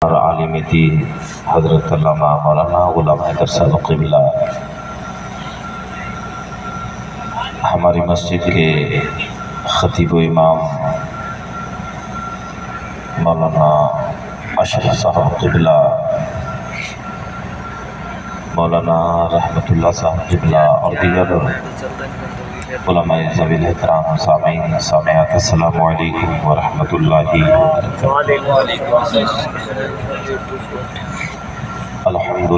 اور عالم دین حضرت علامہ مولانا غلام حیدر صاحب قبلہ ہماری مسجد کے خطیب و امام مولانا اشرف صاحب قبلہ، مولانا رحمت اللہ صاحب قبلہ اور دیگر علماء ذوی الاحترام سامعین سامعات، السلام علیکم ورحمۃ اللہ وبرکاتہ۔ الحمد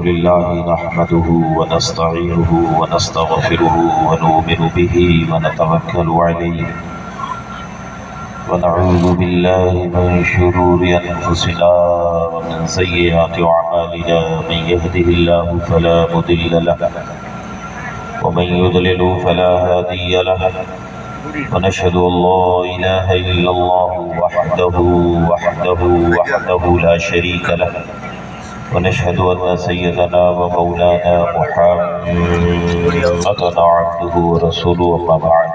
للہ نحمده ونستعینه ونستغفره ونؤمن به ونتوکل علیہ ونعوذ باللہ من شرور انفسنا ومن سیئات اعمالنا، من يهده الله فلا مضل له ومن يضلل فلا هادي له، ونشهد ان لا اله الا الله وحده لا شريك له، ونشهد ان سيدنا ومولانا محمدا عبده ورسوله، اما بعد،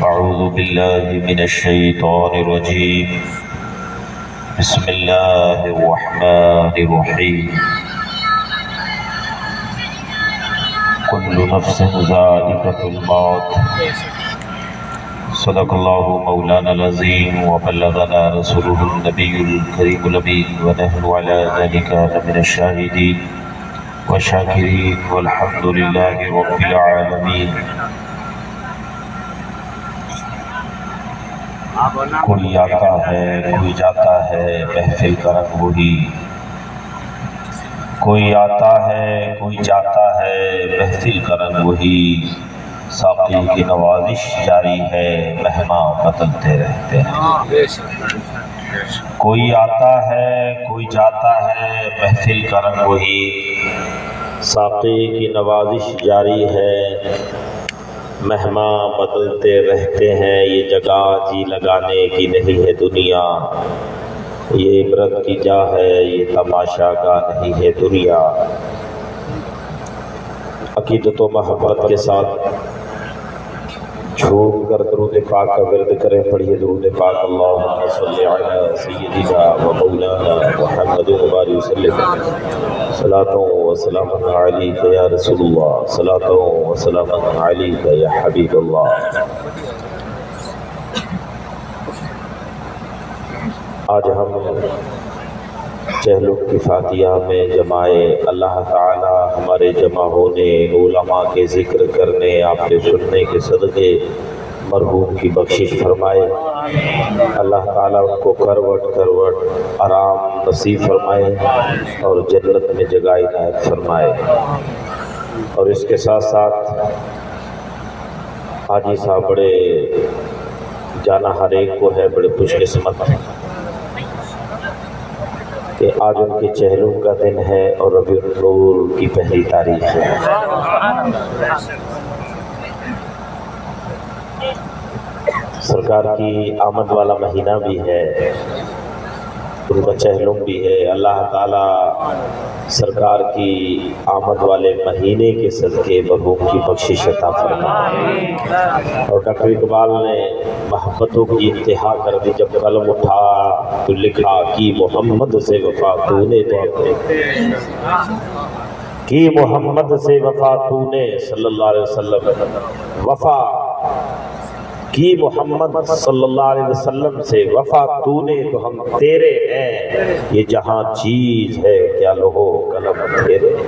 اعوذ باللہ من الشیطان الرجیم، بسم اللہ الرحمن الرحیم، کل نفس ذائقۃ الموت، صدق اللہ مولانا العظیم وبلغنا رسولہ النبی الکریم الامین، ونحن علی ذلک من الشاہدین والشاکرین، والحمد للہ رب العالمین۔ کوئی آتا ہے کوئی جاتا ہے، محفل کا رنگ وہی، کوئی آتا ہے کوئی جاتا ہے، محفل کا رنگ وہی، ساقی کی نوازش جاری ہے، مہمان بدلتے رہتے ہیں۔ کوئی آتا ہے کوئی جاتا ہے، محفل کا رنگ وہی، ساقی کی نوازش جاری ہے، مہمان بدلتے رہتے ہیں۔ یہ جگہ جی لگانے کی نہیں ہے دنیا، یہ عبرت کی جا ہے، یہ تماشا کا نہیں ہے دنیا۔ عقیدت و محبت کے ساتھ جھوم کر درود پاک کا ورد کریں، پڑھیے درود پاک، اللہم صلی علی سیدنا و مولانا محمد وبارک وسلم، صلاۃ و سلام علیک یا رسول اللہ، صلاۃ و سلام علیک یا حبیب اللہ۔ آج ہم چہلم کی فاتحہ میں جمائے اللہ تعالی ہمارے جمع ہونے، علماء کے ذکر کرنے، آپ کے سننے کے صدقے مرحوم کی بخشش فرمائے۔ اللہ تعالیٰ ان کو کروٹ کروٹ آرام نصیب فرمائے اور جنت میں جگہ عنایت فرمائے۔ اور اس کے ساتھ ساتھ حاجی صاحب بڑے جانا ہر ایک کو ہے، بڑے خوش قسمت کہ آج ان کے چہلم کا دن ہے اور ربیع النور کی پہلی تاریخ ہے۔ سرکار کی آمد والا مہینہ بھی ہے، ان کا چہلم بھی ہے۔ اللہ تعالیٰ سرکار کی آمد والے مہینے کے صدقے مرحوم کی بخشش عطا فرمائے۔ اور ڈاکٹر اقبال نے محبتوں کی انتہا کر دی، جب قلم اٹھا تو لکھا کہ محمد سے وفا تو نے، تو کی محمد سے وفا تو نے صلی اللہ علیہ وسلم، وفا کی محمد صلی اللہ علیہ وسلم سے، وفا تو نے تو ہم تیرے ہیں، یہ جہاں چیز ہے کیا لوہو قلم تیرے ہیں۔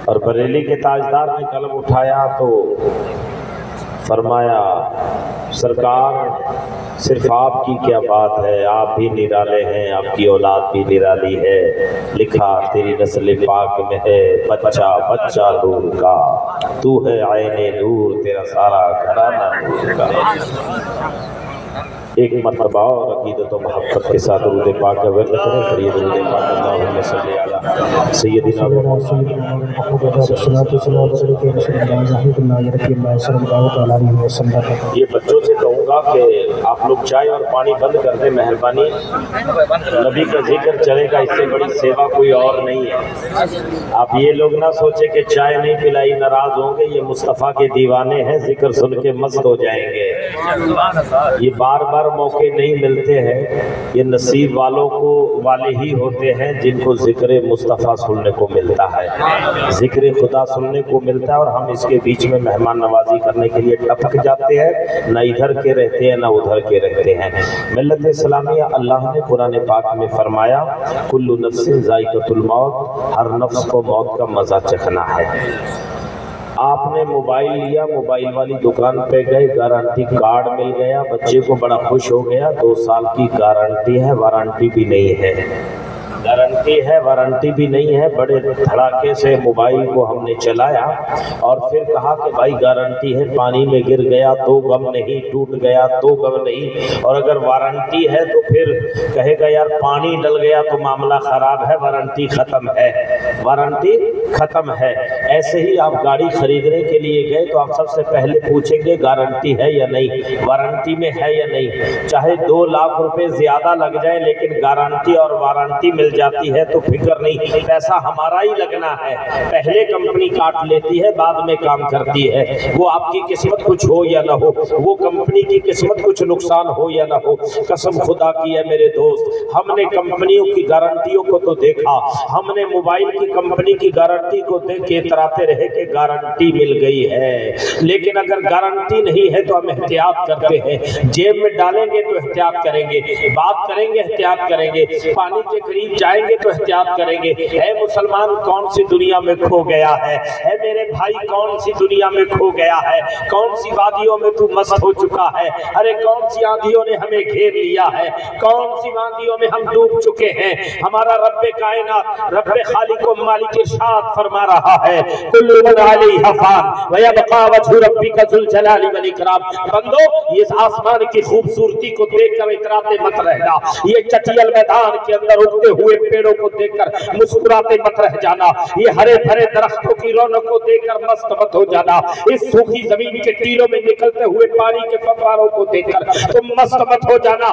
اور بریلی کے تاجدار نے قلم اٹھایا تو فرمایا سرکار صرف آپ کی کیا بات ہے، آپ بھی نرالے ہیں، آپ کی اولاد بھی نرالی ہے، لکھا تیری نسل پاک میں ہے بچہ بچہ نور کا، تو ہے عین نور، تیرا سارا گھرانہ نور کا۔ ایک مرتبہ اور عقیدت و محبت کے ساتھ درود پاک کا ورد کریں، پڑھیے درود پاک، اللہم صلی علی سیدنا یہ بچوں سے کہوں گا کہ آپ لوگ چائے اور پانی بند کر دیں مہربانی. نبی کا ذکر چلے گا، اس سے بڑی سیوا کوئی اور نہیں ہے. آپ یہ لوگ نہ سوچیں کہ چائے نہیں پلائی ناراض ہوں گے، یہ مصطفیٰ کے دیوانے ہیں، ذکر سن کے مست ہو جائیں گے. یہ بار بار موقع نہیں ملتے ہیں، یہ نصیب والے ہی ہوتے ہیں جن کو ذکر مصطفیٰ سننے کو ملتا ہے، ذکر خدا سننے کو ملتا ہے. اور ہم اس کے بیچ میں مہمان نوازی کرنے کے لیے ٹپک جاتے ہیں، نہ ادھر کے رہتے ہیں نہ ادھر کے رہتے ہیں. ملت اسلامیہ، اللہ نے قرآن پاک میں فرمایا کل نفس ذائقۃ الموت، ہر نفس کو موت کا مزہ چکھنا ہے. آپ نے موبائل لیا، موبائل والی دکان پہ گئے، گارنٹی کارڈ مل گیا، بچے کو بڑا خوش ہو گیا. 2 سال کی گارنٹی ہے، وارنٹی بھی نہیں ہے. گارنٹی ہے وارنٹی بھی نہیں ہے. بڑے دھڑاکے سے موبائل کو ہم نے چلایا اور پھر کہا کہ بھائی گارنٹی ہے، پانی میں گر گیا تو غم نہیں، ٹوٹ گیا تو غم نہیں، اور اگر وارنٹی ہے تو پھر کہے گا یار پانی ڈل گیا تو معاملہ خراب ہے، وارنٹی ختم ہے، وارنٹی ختم ہے. ایسے ہی آپ گاڑی خریدنے کے لیے گئے تو آپ سب سے پہلے پوچھیں گے گارنٹی ہے یا نہیں، وارنٹی میں ہے یا نہیں. چاہے 2 لاکھ روپے زیادہ لگ جائے لیکن گارنٹی اور وارنٹی مل جاتی ہے تو فکر نہیں، پیسہ ہمارا ہی لگنا ہے. پہلے کمپنی کاٹ لیتی ہے، بعد میں کام کرتی ہے. وہ آپ کی قسمت کچھ ہو یا نہ ہو، وہ کمپنی کی قسمت کچھ نقصان ہو یا نہ ہو، قسم خدا کی ہے میرے دوست، ہم نے کمپنیوں کی گارنٹیوں کو تو دیکھا، ہم نے موبائل کی کمپنی کی گارنٹی کو دیکھ کے اتراتے رہے کہ گارنٹی مل گئی ہے. لیکن اگر گارنٹی نہیں ہے تو ہم احتیاط کرتے ہیں، جیب میں ڈالیں گے تو احتیاط کریں گے، بات کریں گے احتیاط کریں گے، پانی کے قریب جائیں گے تو احتیاط کریں گے. اے مسلمان کون سی دنیا میں کھو گیا ہے؟ اے میرے بھائی کون سی دنیا میں کھو گیا ہے؟ کون سی وادیوں میں تو مست ہو چکا ہے؟ ارے کون سی آندھیوں نے ہمیں گھیر لیا ہے؟ کون سی وادیوں میں ہم ڈوب چکے ہیں؟ ہمارا رب کائنات، رب خالق و مالک ارشاد فرما رہا ہے کل من علیہا فان ویبقی وجہ ربک ذو الجلال والاکرام. بندو یہ آسمان کی خوبصورتی کو دیکھ کر اتراتے مت رہنا، یہ چٹیل میدان کے اندر اگتے ہوئے پیڑوں کو دیکھ کر مسکراتے مت رہ جانا، یہ ہرے بھرے درختوں کی رونق کو دیکھ کر مست مت ہو جانا، اس سوکھی زمین کے ٹیلوں میں نکلتے ہوئے پانی کے فواروں کو دیکھ کر تم مست مت ہو جانا،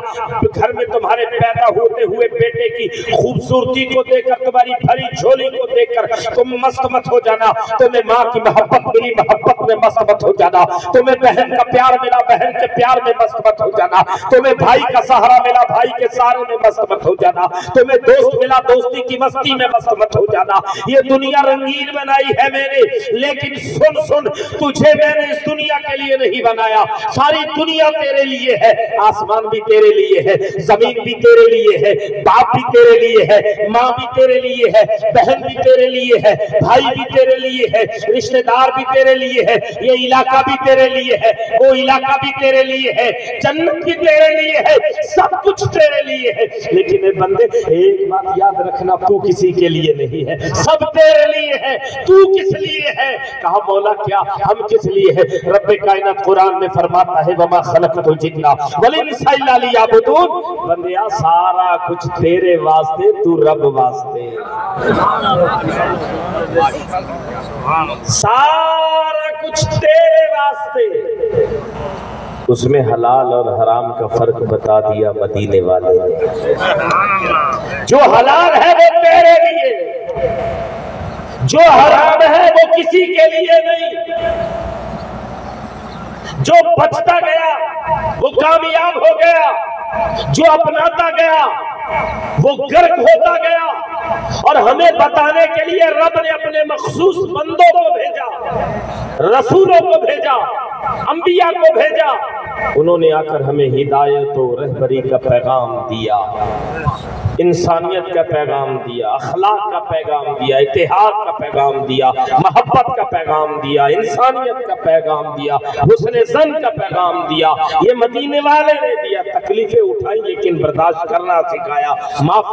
گھر میں تمہارے پیدا ہوتے ہوئے بیٹے کی خوبصورتی کو دیکھ کر، تمہاری بھری جھولی کو دیکھ کر تم مست مت ہو جانا، تمہیں ماں کی محبت ملی، محبت میں مست مت ہو جانا، تمہیں بہن کا پیار ملا، بہن کے پیار میں مست مت ہو جانا، تمہیں بھائی کا سہارا ملا، بھائی کے سہارے میں مست مت ہو جانا، تمہیں دوست ملا، دوستی کی مستی میں مست مت ہو جانا. یہ دنیا رنگین بنائی ہے میں نے، لیکن سن تجھے میں نے اس دنیا کے لیے نہیں بنایا. ساری دنیا تیرے لیے ہے، آسمان بھی تیرے لیے ہے، زمین بھی تیرے لیے ہے، باپ بھی تیرے لیے ہے، ماں بھی تیرے لیے ہے، بہن بھی تیرے لیے ہے، بھائی بھی تیرے لیے ہے، رشتہ دار بھی تیرے لیے ہے، یہ علاقہ بھی تیرے لیے ہے، وہ علاقہ بھی تیرے لیے ہے، جنت بھی تیرے لیے ہے، سب کچھ تیرے لیے ہے. لیکن اے بندے ایک بات یاد رکھنا، تو کسی کے لیے نہیں ہے، سب تیرے لیے ہے. تو کس لیے ہے؟ کہا مولا کیا، ہم کس لیے ہے؟ رب کائنات قرآن میں فرماتا ہے وما خلقت الجن والانس الا لیعبدون. بندیا سارا کچھ تیرے واسطے، تو رب واسطے، سارا کچھ تیرے واسطے. اس میں حلال اور حرام کا فرق بتا دیا مدینے والے نے. جو حلال ہے وہ تیرے لیے، جو حرام ہے وہ کسی کے لیے نہیں. جو بچتا گیا وہ کامیاب ہو گیا، جو اپناتا گیا وہ غرق ہوتا گیا. اور ہمیں بتانے کے لیے رب نے اپنے مخصوص بندوں کو بھیجا، رسولوں کو بھیجا، انبیاء کو بھیجا. انہوں نے آ کر ہمیں ہدایت و رہبری کا پیغام دیا، انسانیت کا پیغام دیا، اخلاق کا پیغام دیا، اتحاد کا پیغام دیا، محبت کا پیغام دیا، انسانیت کا پیغام دیا، حسن ظن کا پیغام دیا. یہ مدینے والے نے دیا. تکلیفیں اٹھائی لیکن برداشت کرنا سکھایا، معاف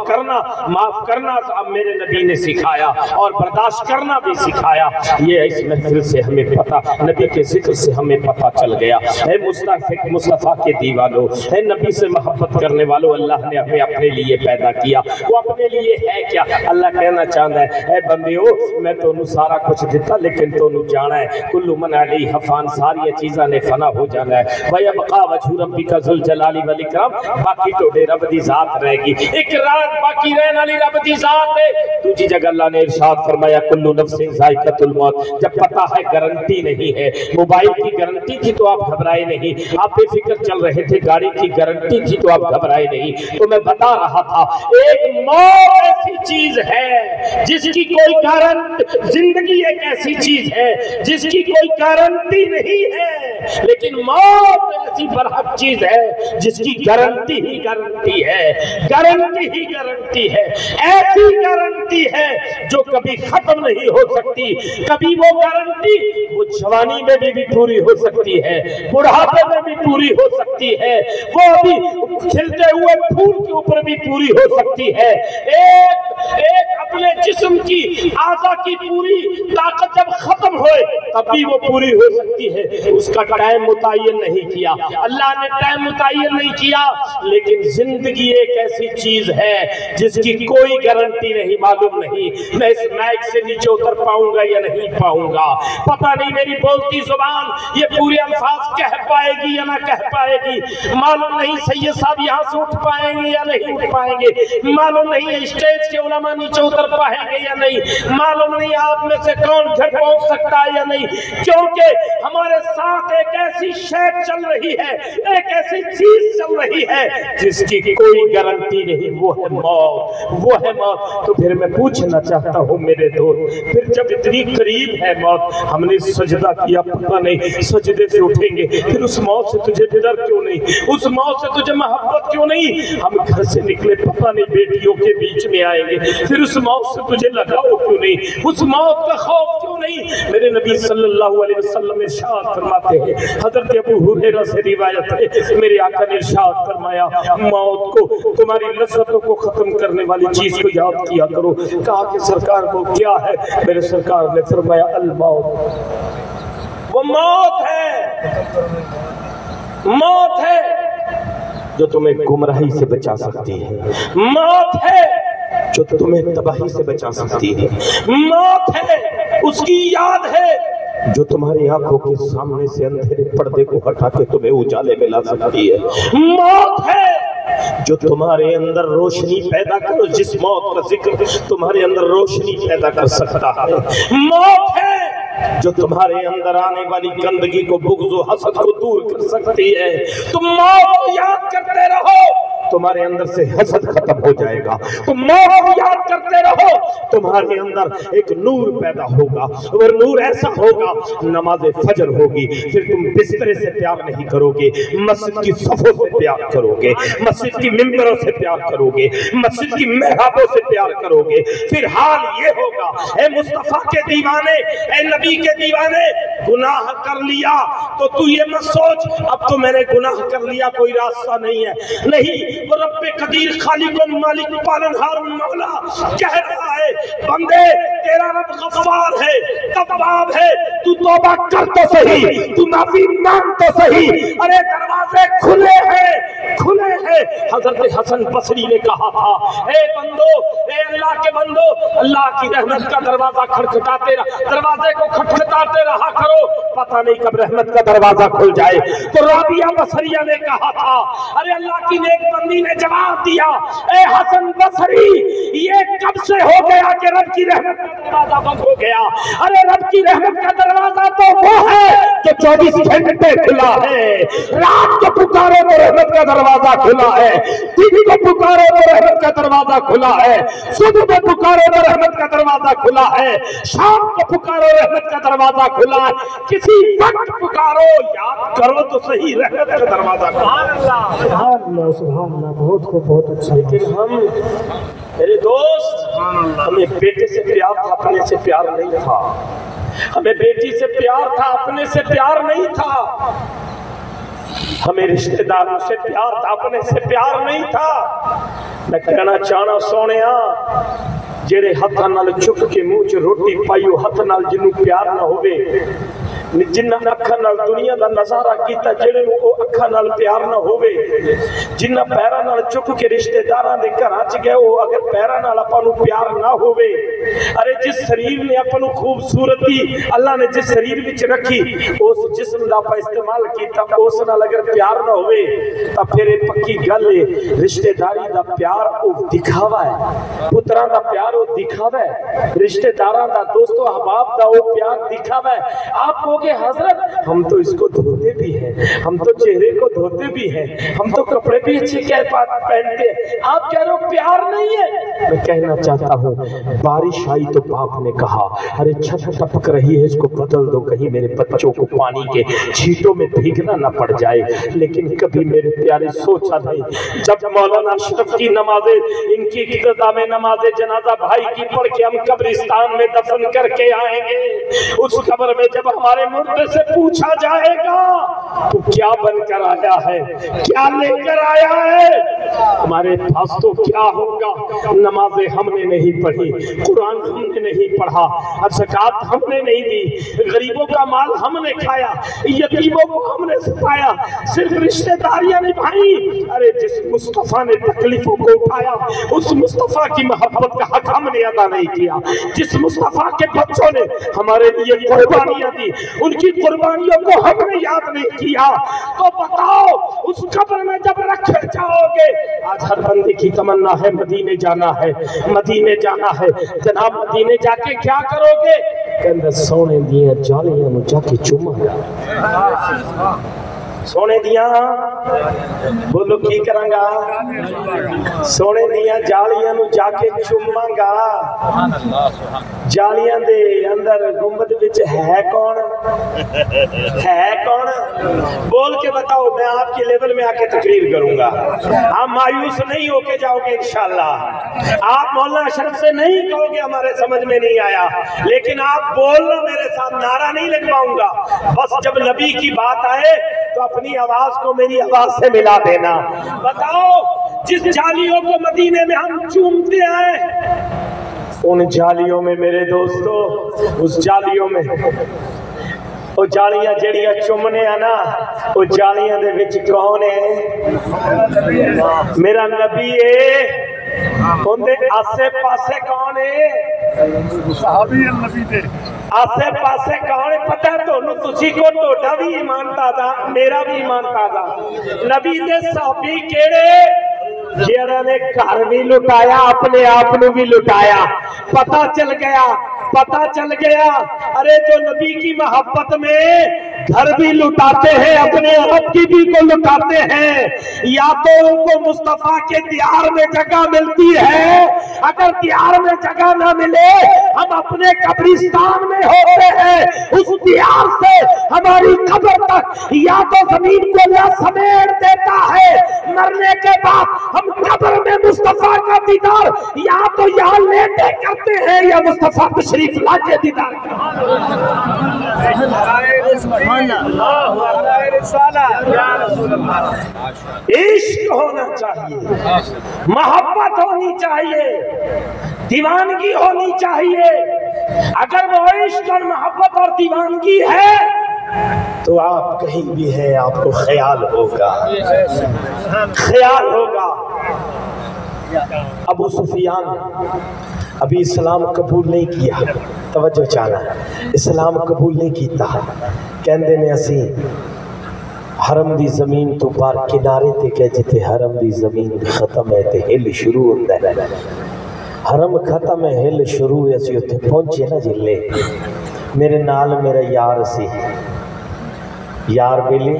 کرنا اب میرے نبی نے سکھایا، اور برداشت کرنا بھی سکھایا. یہ اس محفل سے ہمیں پتہ، نبی کے ذکر سے ہمیں پتہ چل گیا. اے مستغفر ہے مصطفیٰ کے دیوانوں، اے نبی سے محبت کرنے والوں، اللہ نے ہمیں اپنے لیے پیدا کیا، وہ اپنے لیے ہے کیا؟ اللہ کہنا چاہتا ہے اے بندیو میں تو سارا کچھ دیتا لیکن تو جانا ہے کل من علیہ فان، ساری چیزاں نے فنا ہو جانا ہے، وَيَبْقَى وَجْهُ رَبِّكَ ذُو الْجَلَالِ وَالْإِكْرَامِ، باقی ٹوڑے رب دی ذات رہے گی، اقرار باقی رہنے والی رب دی ذات ہے۔ دوسری جگہ اللہ نے ارشاد فرمایا کل نفس ذائقۃ الموت، جب پتہ ہے گارنٹی نہیں ہے، موبائل کی گارنٹی تھی تو آپ گھبرائے نہیں، آپ بے فکر چل رہے تھے، گاڑی کی گارنٹی تھی تو آپ گھبرائے نہیں، تو میں بتا رہا تھا ایک موت ایسی چیز ہے جس کی کوئی زندگی ایک ایسی چیز ہے جس کی کوئی گارنٹی نہیں ہے، لیکن موت ایسی برحق چیز ہے جس کی گارنٹی ہی گارنٹی ہے، گارنٹی ہی گارنٹی ہے، ایسی گارنٹی ہے جو کبھی ختم نہیں ہو سکتی، کبھی وہ گارنٹی وہ جوانی میں بھی پوری ہو سکتی ہے، بڑھاپے میں بھی پوری ہو سکتی ہے، وہ بھی کھلتے ہوئے پھول کے اوپر بھی پوری ہو سکتی ہے۔ ایک اپنے جسم کی اعضاء کی پوری طاقت جب ختم ہوئے تب بھی وہ پوری ہو سکتی ہے، اس کا ٹائم متعین نہیں کیا، اللہ نے ٹائم متعین نہیں کیا، لیکن زندگی ایک ایسی چیز ہے جس کی کوئی گارنٹی نہیں، معلوم نہیں میں اس مائک سے نیچے اتر پاؤں گا یا نہیں پاؤں گا، پتہ نہیں میری بولتی زبان یہ پورے الفاظ کہہ پائے گی یا نہ کہہ پائے گی، معلوم نہیں سید صاحب یہاں سے اٹھ پائیں گے یا نہیں اٹھ پائیں گے، معلوم نہیں اسٹیج کے علماء نیچے اتر پائیں گے یا نہیں، معلوم نہیں آپ میں سے کون گھر پہنچ سکتا ہے یا نہیں، کیونکہ ہمارے ساتھ ایک ایسی شے چل رہی ہے، ایک ایسی چیز چل رہی ہے جس کی کوئی گارنٹی نہیں، وہ ہے موت، وہ ہے موت۔ تو پھر میں پوچھنا چاہتا ہوں میرے دوست، پھر جب اتنی قریب ہے موت، ہم نے سجدہ کیا پتہ نہیں سجدے سے اٹھیں گے، پھر اس موت سے تجھے ڈر کیوں نہیں، اس موت سے تجھے محبت کیوں نہیں، ہم گھر سے نکلے پتہ نہیں بیٹیوں کے بیچ میں آئیں گے، پھر اس موت سے تجھے لگاؤ کیوں نہیں، اس موت کا خوف کیوں نہیں۔ میرے نبی صلی اللہ علیہ وسلم ارشاد فرماتے ہیں، حضرت ابو ہریرہ سے روایت ہے، میرے آقا نے ارشاد فرمایا موت کو تمہاری لذتوں کو ختم کرنے والی چیز کو یاد کیا کرو، کہا کہ سرکار وہ کیا ہے، میرے سرکار نے فرمایا الموت، وہ موت ہے، موت ہے جو تمہیں گمراہی سے بچا سکتی ہے، موت ہے جو تمہیں تباہی سے بچا سکتی ہے، موت ہے اس کی یاد ہے جو تمہاری آنکھوں کے سامنے سے اندھیرے پردے کو ہٹا کے تمہیں اجالے میں لا سکتی ہے، موت ہے جو تمہارے اندر روشنی پیدا کرو، جس موت کا ذکر تمہارے اندر روشنی پیدا کر سکتا ہے، موت ہے جو تمہارے اندر آنے والی گندگی کو، بغض و حسد کو دور کر سکتی ہے۔ تم موت کو یاد کرتے رہو، تمہارے اندر سے حسد ختم ہو جائے گا، تم موت کو یاد کرتے رہو، تمہارے اندر ایک نور پیدا ہوگا، اور نور ایسا ہوگا نماز فجر ہوگی، پھر تم بسترے سے پیار نہیں کرو گے، مسجد کی صفوں سے پیار کرو گے، مسجد کی ممبروں سے پیار کرو گے، مسجد کی محرابوں سے پیار کرو گے، پھر حال یہ ہوگا اے مصطفیٰ کے دیوانے، اے نبی کے دیوانے، گناہ کر لیا تو تو یہ مت سوچ اب تو میں نے گناہ کر لیا کوئی راستہ نہیں ہے، نہیں، وہ رب قدیر خالق و مالک پالنہار مولا کہہ رہا ہے بندے تیرا رب غفار ہے، تواب ہے، تو توبہ کر تو صحیح، تو معافی مانگ تو صحیح، ارے دروازے کھلے ہیں، کھلے ہیں۔ حضرت حسن بصری نے کہا تھا اے بندو، اے اللہ کے بندو، اللہ کی رحمت کا دروازہ کھٹکھٹاتے رہا، دروازے کو کھٹکھٹاتے رہا کرو، پتہ نہیں کب رحمت کا دروازہ کھل جائے۔ تو رابعہ بصریہ نے کہا تھا ارے اللہ کی نیک بندی نے جواب دیا اے حسن بصری یہ کب سے ہو گیا کہ رب کی رحمت کا دروازہ بند ہو گیا؟ ارے رب کی رحمت کا دروازہ تو وہ ہے جو 24 گھنٹے کھلا ہے، رات کو پکارو تو رحمت کا دروازہ کھلا ہے، دن کو پکارو تو رحمت کا دروازہ کھلا ہے، صبح میں پکارو تو رحمت کا دروازہ کھلا ہے، شام کو پکارو رحمت کا دروازہ کھلا ہے، کسی وقت پکارو یاد کرو تو صحیح رحمت کا دروازہ کھلا ہے۔ سبحان اللہ سبحان اللہ، بہت خوب، بہت اچھا۔ لیکن ہم میرے دوست، ہمیں بیٹے سے پیار تھا، اپنے سے پیار نہیں تھا، ہمیں بیٹی سے پیار تھا، اپنے سے پیار نہیں تھا، ہمیں رشتہ داروں سے پیار تھا، اپنے سے پیار نہیں تھا۔ میں کہنا چاہنا سونیا جڑے ہتھاں نال چک کے منہ چ روٹی پائیو، ہتھ نال جنوں پیار نہ ہوے जिन्ना अखां नाल दुनिया दा नज़ारा कीता जेड़े नूं ओ अखां नाल प्यार ना होवे, जिन्ना पैरां नाल चुक के रिश्तेदारां दे घरां च गए ओ अगर पैरां नाल आपां नूं प्यार ना होवे, अरे जिस शरीर ने आपां नूं खूबसूरती अल्लाह ने जिस शरीर विच रखी उस जिस्म दा आपां इस्तेमाल कीता उस नाल अगर प्यार ना होवे तां फिर ये पक्की गल है रिश्तेदारी दा प्यार ओ दिखावा है, पुत्रां दा प्यार ओ दिखावा है, रिश्तेदारां दा दोस्तों अहबाब दा ओ प्यार दिखावा है। आप कहोगे हजरत हम तो इसको धोते भी हैं, हम तो चेहरे को धोते भी हैं, हम तो कपड़े भी अच्छे पहनते हैं, आप कह रहे हो प्यार नहीं है। मैं कहना चाहता हूँ बारिश आई तो बाप ने कहा अरे छत टपक रही है इसको बदल दो कहीं मेरे बच्चों को पानी के छींटों में भीगना न पड़ जाए, लेकिन कभी मेरे प्यारे सोचा नहीं जब मौलाना अशरफ की नमाजें इनकी इक्तिदा में नमाज़े जनाजा भाई की पढ़ के हम कब्रिस्तान में दफन करके आएंगे, उस कब्र में जब हमारे मुर्दे से पूछा जाएगा तो क्या बनकर आया है, क्या लेकर आया है, हमारे पास तो क्या होगा। नमाजें हमने नहीं पढ़ी, कुरान हमने नहीं पढ़ा, ज़कात हमने नहीं दी, गरीबों का माल हमने खाया, यतीमों को हमने सताया, सिर्फ रिश्तेदारियां निभाई। अरे जिस मुस्तफ़ा ने तकलीफों को उठाया उस मुस्तफ़ा की मोहब्बत का हक हमने अदा नहीं किया, जिस मुस्तफ़ा के बच्चों ने हमारे लिए कुर्बानियां दी उनकी कुर्बानियों को हमने याद नहीं किया, तो बताओ उस कब्र में जब रखे जाओगे, आज हर बंदे की तमन्ना है मदीने जाना है, मदीने जाना है, जनाब मदीने जाके क्या करोगे, कहंदे सोने दिया जालियां नूं जाके चुमांगा, सोने दिया बोलो की करांगा, सोने दिया जालियां नूं जाके चुमांगा। जालियां दे अंदर गुंबद विच है कौन, है कौन, बोल के बताओ, मैं आपके लेवल में आके तकरीर करूंगा, आप मायूस नहीं होके जाओगे इंशाल्लाह, आप मौलाना अशरफ से नहीं कहोगे हमारे समझ में नहीं आया, लेकिन आप बोलना मेरे साथ, नारा नहीं लगवाऊंगा, बस जब नबी की बात आए तो अपनी आवाज को मेरी आवाज से मिला देना। बताओ जिस जालियों को मदीने में हम चूमते हैं उन जालियों में मेरे दोस्तों, उस जालियों में वो जालियां जड़ियां चुमने आ ना, वो जालियां दे विच कौन है, मेरा नबी है, उनके आसे पासे कौन है, सहाबी नबी दे आसे पासे कौन है पता है तुहानू, तुसी को तोड़ा भी ईमान ताजा मेरा भी ईमान ताजा, नबी दे सहाबी केड़े जिन्हां ने घर भी लुटाया अपने आप नू भी लुटाया, पता चल गया, पता चल गया, अरे जो नबी की मोहब्बत में घर भी लुटाते हैं अपने आप की भी को लुटाते हैं, या तो उनको मुस्तफा के दियार में जगह मिलती है, अगर दियार में जगह ना मिले हम अपने कब्रिस्तान में होते हैं, उस दियार से हमारी कब्र तक या तो जमीन को अल्लाह समेट देता है, मरने के बाद हम कब्र में मुस्तफा का दीदार या तो यहाँ लेटे करते हैं या मुस्तफा तशरीफ लाके दीदार इश्क होना चाहिए, मोहब्बत होनी चाहिए, दीवानगी होनी चाहिए। अगर वो इश्क और मोहब्बत और दीवानगी है तो आप कहीं भी हैं आपको ख्याल होगा, ख्याल होगा। अबू सुफियान अभी इस्लाम कबूल नहीं किया, तवज्जो चाहना, इस्लाम कबूल नहीं किया, कहंदे ने असी हरम दी जमीन तो बार किनारे ते गए जिथे हरम दी जमीन खत्म है ते हिल शुरू होंदा है, हरम खत्म है हिल शुरू है, असी उत्थे पहुंचे ना जिले, मेरे नाल मेरा यार सी, यार मिले,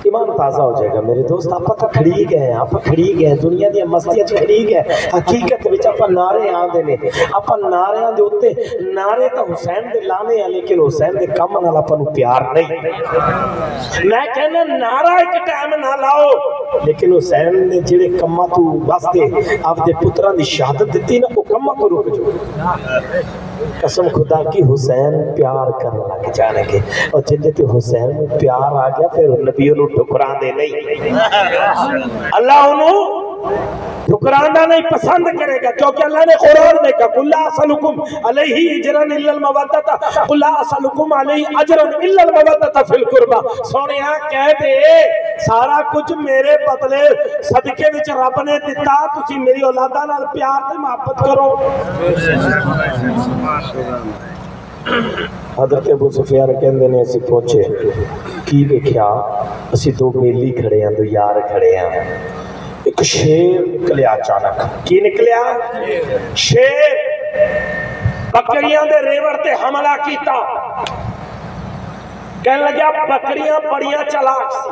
ईमान ताज़ा हो जाएगा मेरे दोस्त। आप तो खड़ी गए, आप खड़ी गए दुनिया दी मस्तियां च खड़ी गए, हकीकत विच आप नारे आंदे ने, आप नारियां दे उत्ते नारे तो हुसैन दे लाने आ, लेकिन हुसैन दे कम नाल आपां नूं प्यार नहीं। मैं कहना नारा एक टाइम ना लाओ, लेकिन हुसैन ने जिहड़े कम्मां तों वास्ते आपदे पुत्रां दी शहादत दित्ती ना, वो कम्मां तों रुक जाओ। कसम खुदा की हुसैन प्यार करने लग जाएंगे, और जिंदे ते हुसैन में प्यार आ गया फिर नबियों नूं ठुकरांदे नहीं, अल्लाह उन्होंने ठुकराना नहीं पसंद करेगा, क्योंकि अल्लाह ने कुरान में कहा कुल ला असलुकुम अलैहि अजरन इल्ला अल मवद्दता, कुल ला असलुकुम अलैहि अजरन इल्ला अल मवद्दता फिल कुर्बा। सोनिया कह दे सारा कुछ मेरे बदले सदके विच रब ने दिता, तुसी मेरी औलादा नाल प्यार ते मोहब्बत करो। हज़रत अबू सुफियान कहंदे ने असीं पहुंचे की देखिया, असीं दो बेली खड़े हैं, दो यार खड़े हैं, एक शेर निकलिया अचानक। की निकलिया? शेर बकरियां दे रेवड़ ते हमला कीता। कहने लगा बकरियां बड़ियां चलाक सी,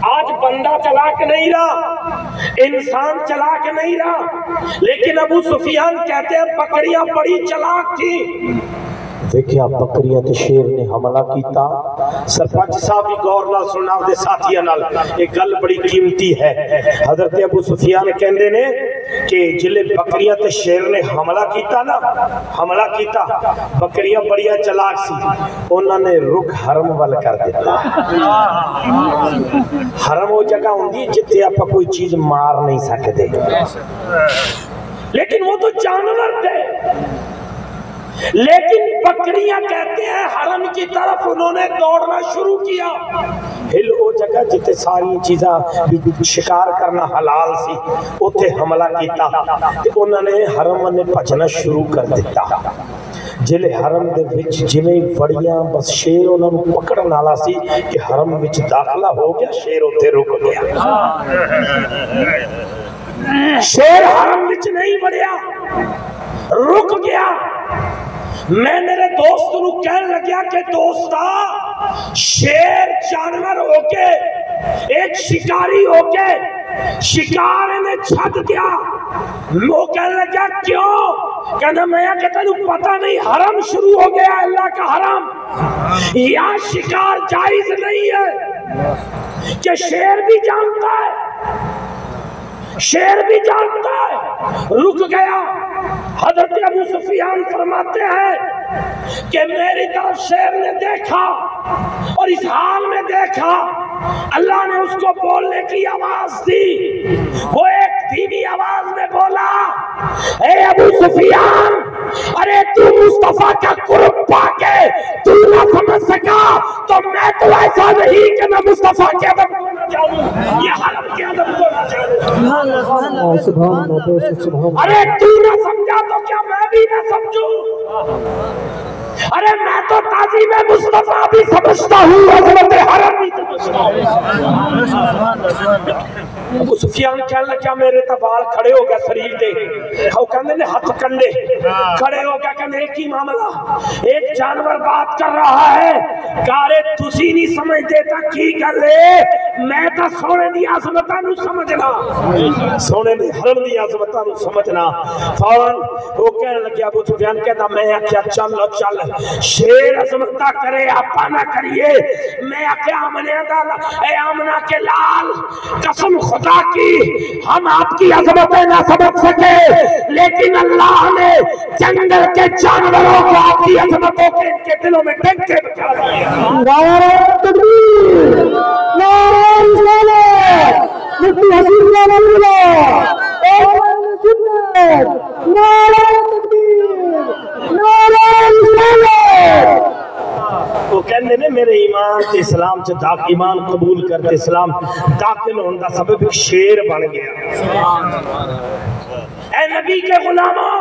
आज बंदा चलाक नहीं रहा, इंसान चलाक नहीं रहा, लेकिन अबू सुफियान कहते हैं बकरियां बड़ी चलाक थी। देखिया बकरियां ते शेर ने हमला कीता। सरपंच साहब भी गौर नाल सुनना दे साथियां नाल, एक गल बड़ी कीमती है। हजरत अबू सुफियान कहंदे ने कि जिले बकरियां ते शेर ने हमला कीता ना, हमला कीता, बकरियां बड़ियां चलाक सी, उन्होंने रुख हरम वाल कर दिता। हरम वो जगह होंदी जिथे आप कोई चीज मार नहीं सकते, लेकिन वो तो जानवर थे। लेकिन बकरियां कहते हैं हरम की तरफ उन्होंने दौड़ना शुरू किया। हिल वो जगह जिथे सारी चीज़ा शिकार करना हलाल सी, उथे हमला किया ते उन्होंने हरम ने भजना शुरू कर दिता। जिले हरम दे विच जिवें वड़ियां बस शेर उन्होंने पकड़न वाला सी कि हरम विच दाखला हो गया, शेर उथे रुक गया। शेर हरम विच नहीं बढ़िया, रुक गया। मैं मेरे दोस्त को कहने लगा कि दोस्ता, शेर जानवर होके एक शिकारी होके शिकार ने छद दिया। वो कहने लगा क्यों? कहना मैं कि तेनू पता नहीं हरम शुरू हो गया, अल्लाह का हरम, यहाँ शिकार जायज नहीं है। कि शेर भी जानता है, शेर भी जानता है, रुक गया। हजरत अबू सुफियान फरमाते हैं कि मेरी तरफ शेर ने देखा और इस हाल में देखा, अल्लाह ने उसको बोलने की आवाज दी। वो एक धीमी आवाज में बोला, ए अबू सुफियान, अरे तू मुस्तफा का कुर्ब पाके तू ना समझ सका तो मैं तो ऐसा नहीं कि मैं मुस्तफा के अदब को ना जाऊं, ये हरम के अदब को ना जाऊं। अरे तू ना समझा तो क्या मैं भी ना समझूं? अरे मैं तो ताजी में मुस्तफा भी समझता हूँ, हज़रत हरम भी समझता हूँ। अबू सुफियान कहने लगा मेरे तो बाल खड़े हो गए शरीर दे, वो कहंदे ने हथ कंडे खड़े हो गया। कहंदे एक ही मामला, एक जानवर बात कर रहा है, कारे तुसी नहीं समझते ता की गल है, मैं तो सोने दी अज़मतां नू समझना, सोने दी हरम दी अज़मतां नू समझना। फौरन वो कहने लगा, अबू सुफियान कहता मैं आख्या चल चल, शेर अज़मता करे आपा ना करिए। मैं आख्या आमने दा, ए आमना के लाल, कसम खुदा की हम आपकी अज़मतें ना समझ सके, लेकिन अल्लाह ने जंगल के जानवरों को आपकी अज़मतों के इनके दिलों में डंके बिठा दिए। नारे तकबीर, नारे रिसालत, मुफ्ती हसन साहब, नारे तकबीर, नारे रिसालत। वो कहते ने मेरे ईमान ते इस्लाम च दाखिल, ईमान कबूल करते इस्लाम दाखिल होने का सबब एक शेर बन गया। ऐ नबी के गुलामों,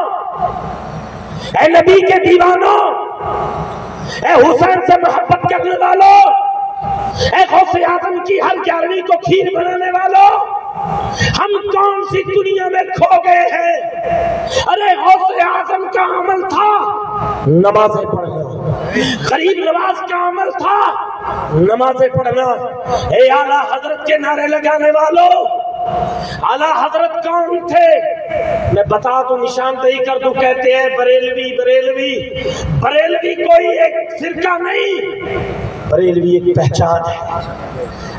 ऐ नबी के दीवानों, ऐ हुसैन से मोहब्बत करने वालों, ऐ गौसे आज़म की हर 11वीं को खीर बनाने वालों, हम कौन सी दुनिया में खो गए हैं? अरे गौसे आज़म का अमल था नमाज़ें पढ़ना, गरीब नवाज का अमल था नमाज़ें पढ़ना। ए आला हजरत के नारे लगाने वालों, आला हजरत कौन थे? मैं बता दूं, निशानदेही कर दूं। कहते हैं बरेलवी, बरेलवी, बरेलवी कोई एक फिरका नहीं, बरेलवी एक पहचान है,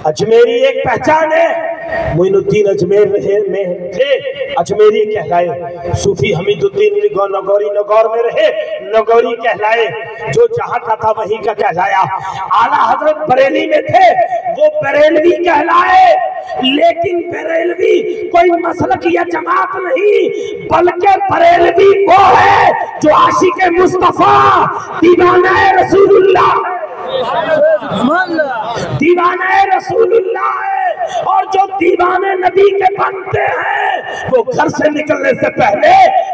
अजमेरी एक पहचान है। मोइनुद्दीन अजमेर में थे, अजमेरी कहलाए। सूफी हमीदुद्दीन नगौरी नगौर में रहे, नगौरी कहलाए। जो जहां का था वहीं का कहलाया। आला हजरत बरेली में थे, वो बरेलवी कहलाए। लेकिन बरेलवी कोई मसलक या जमात नहीं, बल्कि बरेलवी वो है जो आशिक मुस्तफा दीवाना रसूलुल्लाह, दीवाना रसूलुल्लाह है। और जो दीवाने नबी के बनते हैं वो घर से निकलने से पहले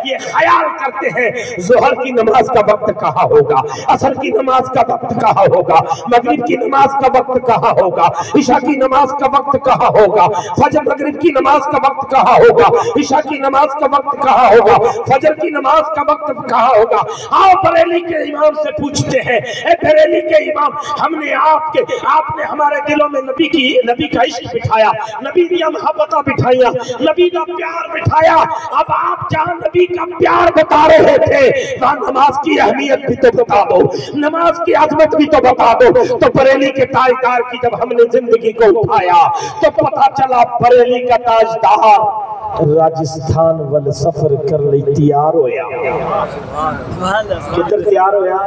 ये ख्याल करते हैं ज़ोहर की नमाज का वक्त कहाँ होगा, असर की नमाज का वक्त कहाँ होगा, मगरिब की नमाज का वक्त कहाँ होगा, इशा की नमाज का वक्त कहाँ होगा, फजर मगरिब की नमाज का वक्त कहाँ होगा, इशा की नमाज का वक्त कहाँ होगा, फजर की नमाज का वक्त कहाँ होगा। आओ बरेली के इमाम से पूछते हैं, ए बरेली के इमाम, हमने आपने हमारे दिलों में नबी का इश्क बिठाया, नबी की मोहब्बत बिठाया, नबी का प्यार बिठाया। अब आप जहां नबी का प्यार बता रहे थे वहां नमाज की अहमियत भी तो बता दो, नमाज की अजमत भी तो बता दो। तो बरेली के ताजदार की जब हमने जिंदगी को उठाया तो पता चला बरेली का ताजदार राजस्थान वाल सफर कर ली तैयार होया। किधर तैयार होया?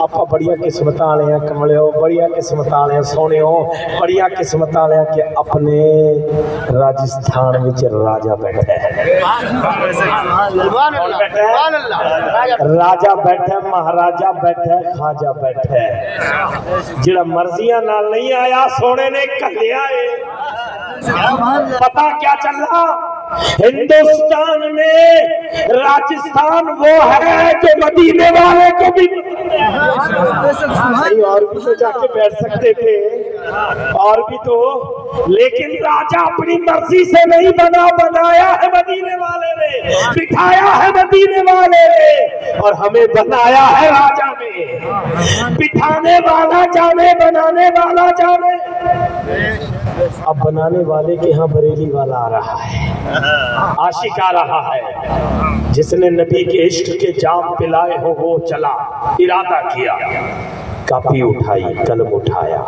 आपा बढ़िया किस्मत वाले हैं, कमले हो, बढ़िया किस्मत वाले हैं, सोने हो, बढ़िया किस्मत वाले हैं कि अपने राजस्थान में राजा बैठा है। राजा बैठा, महाराजा बैठा, खाजा बैठा है। जिहड़ा मर्जियां नाल नहीं आया सोने ने कलिया है। पता क्या चल रहा? हिंदुस्तान में राजस्थान वो है जो मदीने वाले को भी नहीं, और भी तो जाके बैठ सकते थे, और भी तो, लेकिन राजा अपनी मर्जी से नहीं बनाया है मदीने वाले ने, बिठाया है मदीने वाले ने, और हमें बनाया है राजा ने। बिठाने वाला जाने, बनाने वाला जाने। अब बनाने वाले के यहाँ बरेली वाला आ रहा है, आशिक आ रहा है, जिसने नबी के इश्क के जाम पिलाए हो वो चला, इरादा किया, कापी उठाई, कलम उठाया,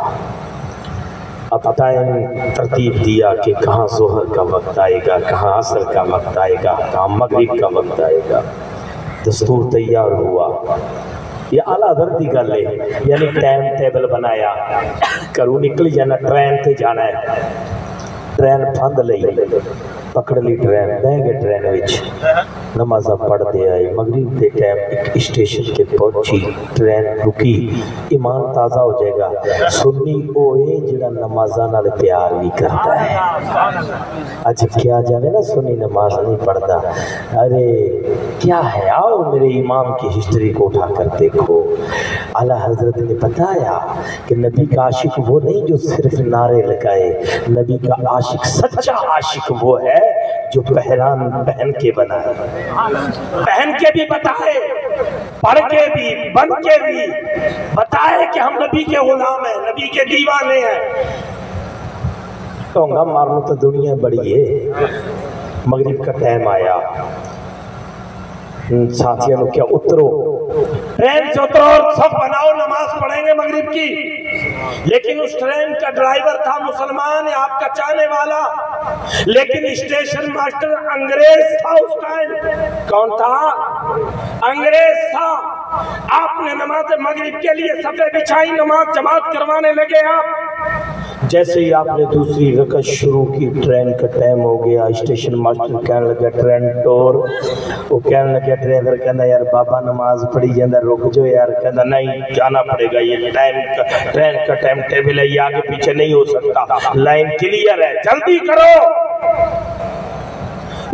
अब टाइम तरतीब दिया कि कहाँ ज़ोहर का वक्त आएगा, कहाँ असर का वक्त आएगा, कहाँ मगरिब का वक्त आएगा। दस्तूर तैयार हुआ। ये आला दर दी गल है, यानी टाइम टेबल बनाया, घरों निकल जाना, ट्रेन ते जाना है, ट्रेन फंद लई, पकड़ ली ट्रेन, बह गए ट्रेन विच, नमाज़ा पढ़ते आए। मगरिब के टाइम एक स्टेशन के पहुंची, ट्रेन रुकी, ईमान ताज़ा हो जाएगा। सुन्नी ओए जिहड़ा नमाज़ा नाल प्यार भी करता है। अच्छा क्या जाने ना सुन्नी नमाज नहीं पढ़ता, अरे क्या है, आओ मेरे इमाम की हिस्ट्री को उठा कर देखो। आला हजरत ने बताया कि नबी का आशिक वो नहीं जो सिर्फ नारे लगाए, नबी का आशिक, सच्चा आशिक वो है जो पहरान पहन के बनाए, पहन के भी बताए, पढ़ के भी, बन के भी बताए कि हम नबी के गुलाम हैं, नबी के दीवाने हैं। टोंगा मारने तो दुनिया बड़ी है। मगरिब का टाइम आया, साथियों ने क्या, उतरो ट्रेन से, उतरो और सब बनाओ, नमाज पढ़ेंगे मगरिब की। लेकिन उस ट्रेन का ड्राइवर था मुसलमान, आपका चाहने वाला, लेकिन स्टेशन मास्टर अंग्रेज था उस टाइम। कौन था? अंग्रेज था। आपने नमाज मगरिब के लिए सफे बिछाई, नमाज जमात करवाने लगे आप। जैसे ही आपने दूसरी रकत शुरू की, ट्रेन का टाइम हो गया। स्टेशन मास्टर कहने लगा ट्रेन टोर, वो कहने लगा, ड्राइवर कहना यार बाबा नमाज पढ़ी जाता, रुक जाओ यार। कहना नहीं, जाना पड़ेगा, ये ट्रेन का टाइम टेबल है, ये आगे पीछे नहीं हो सकता, लाइन क्लियर है, जल्दी करो।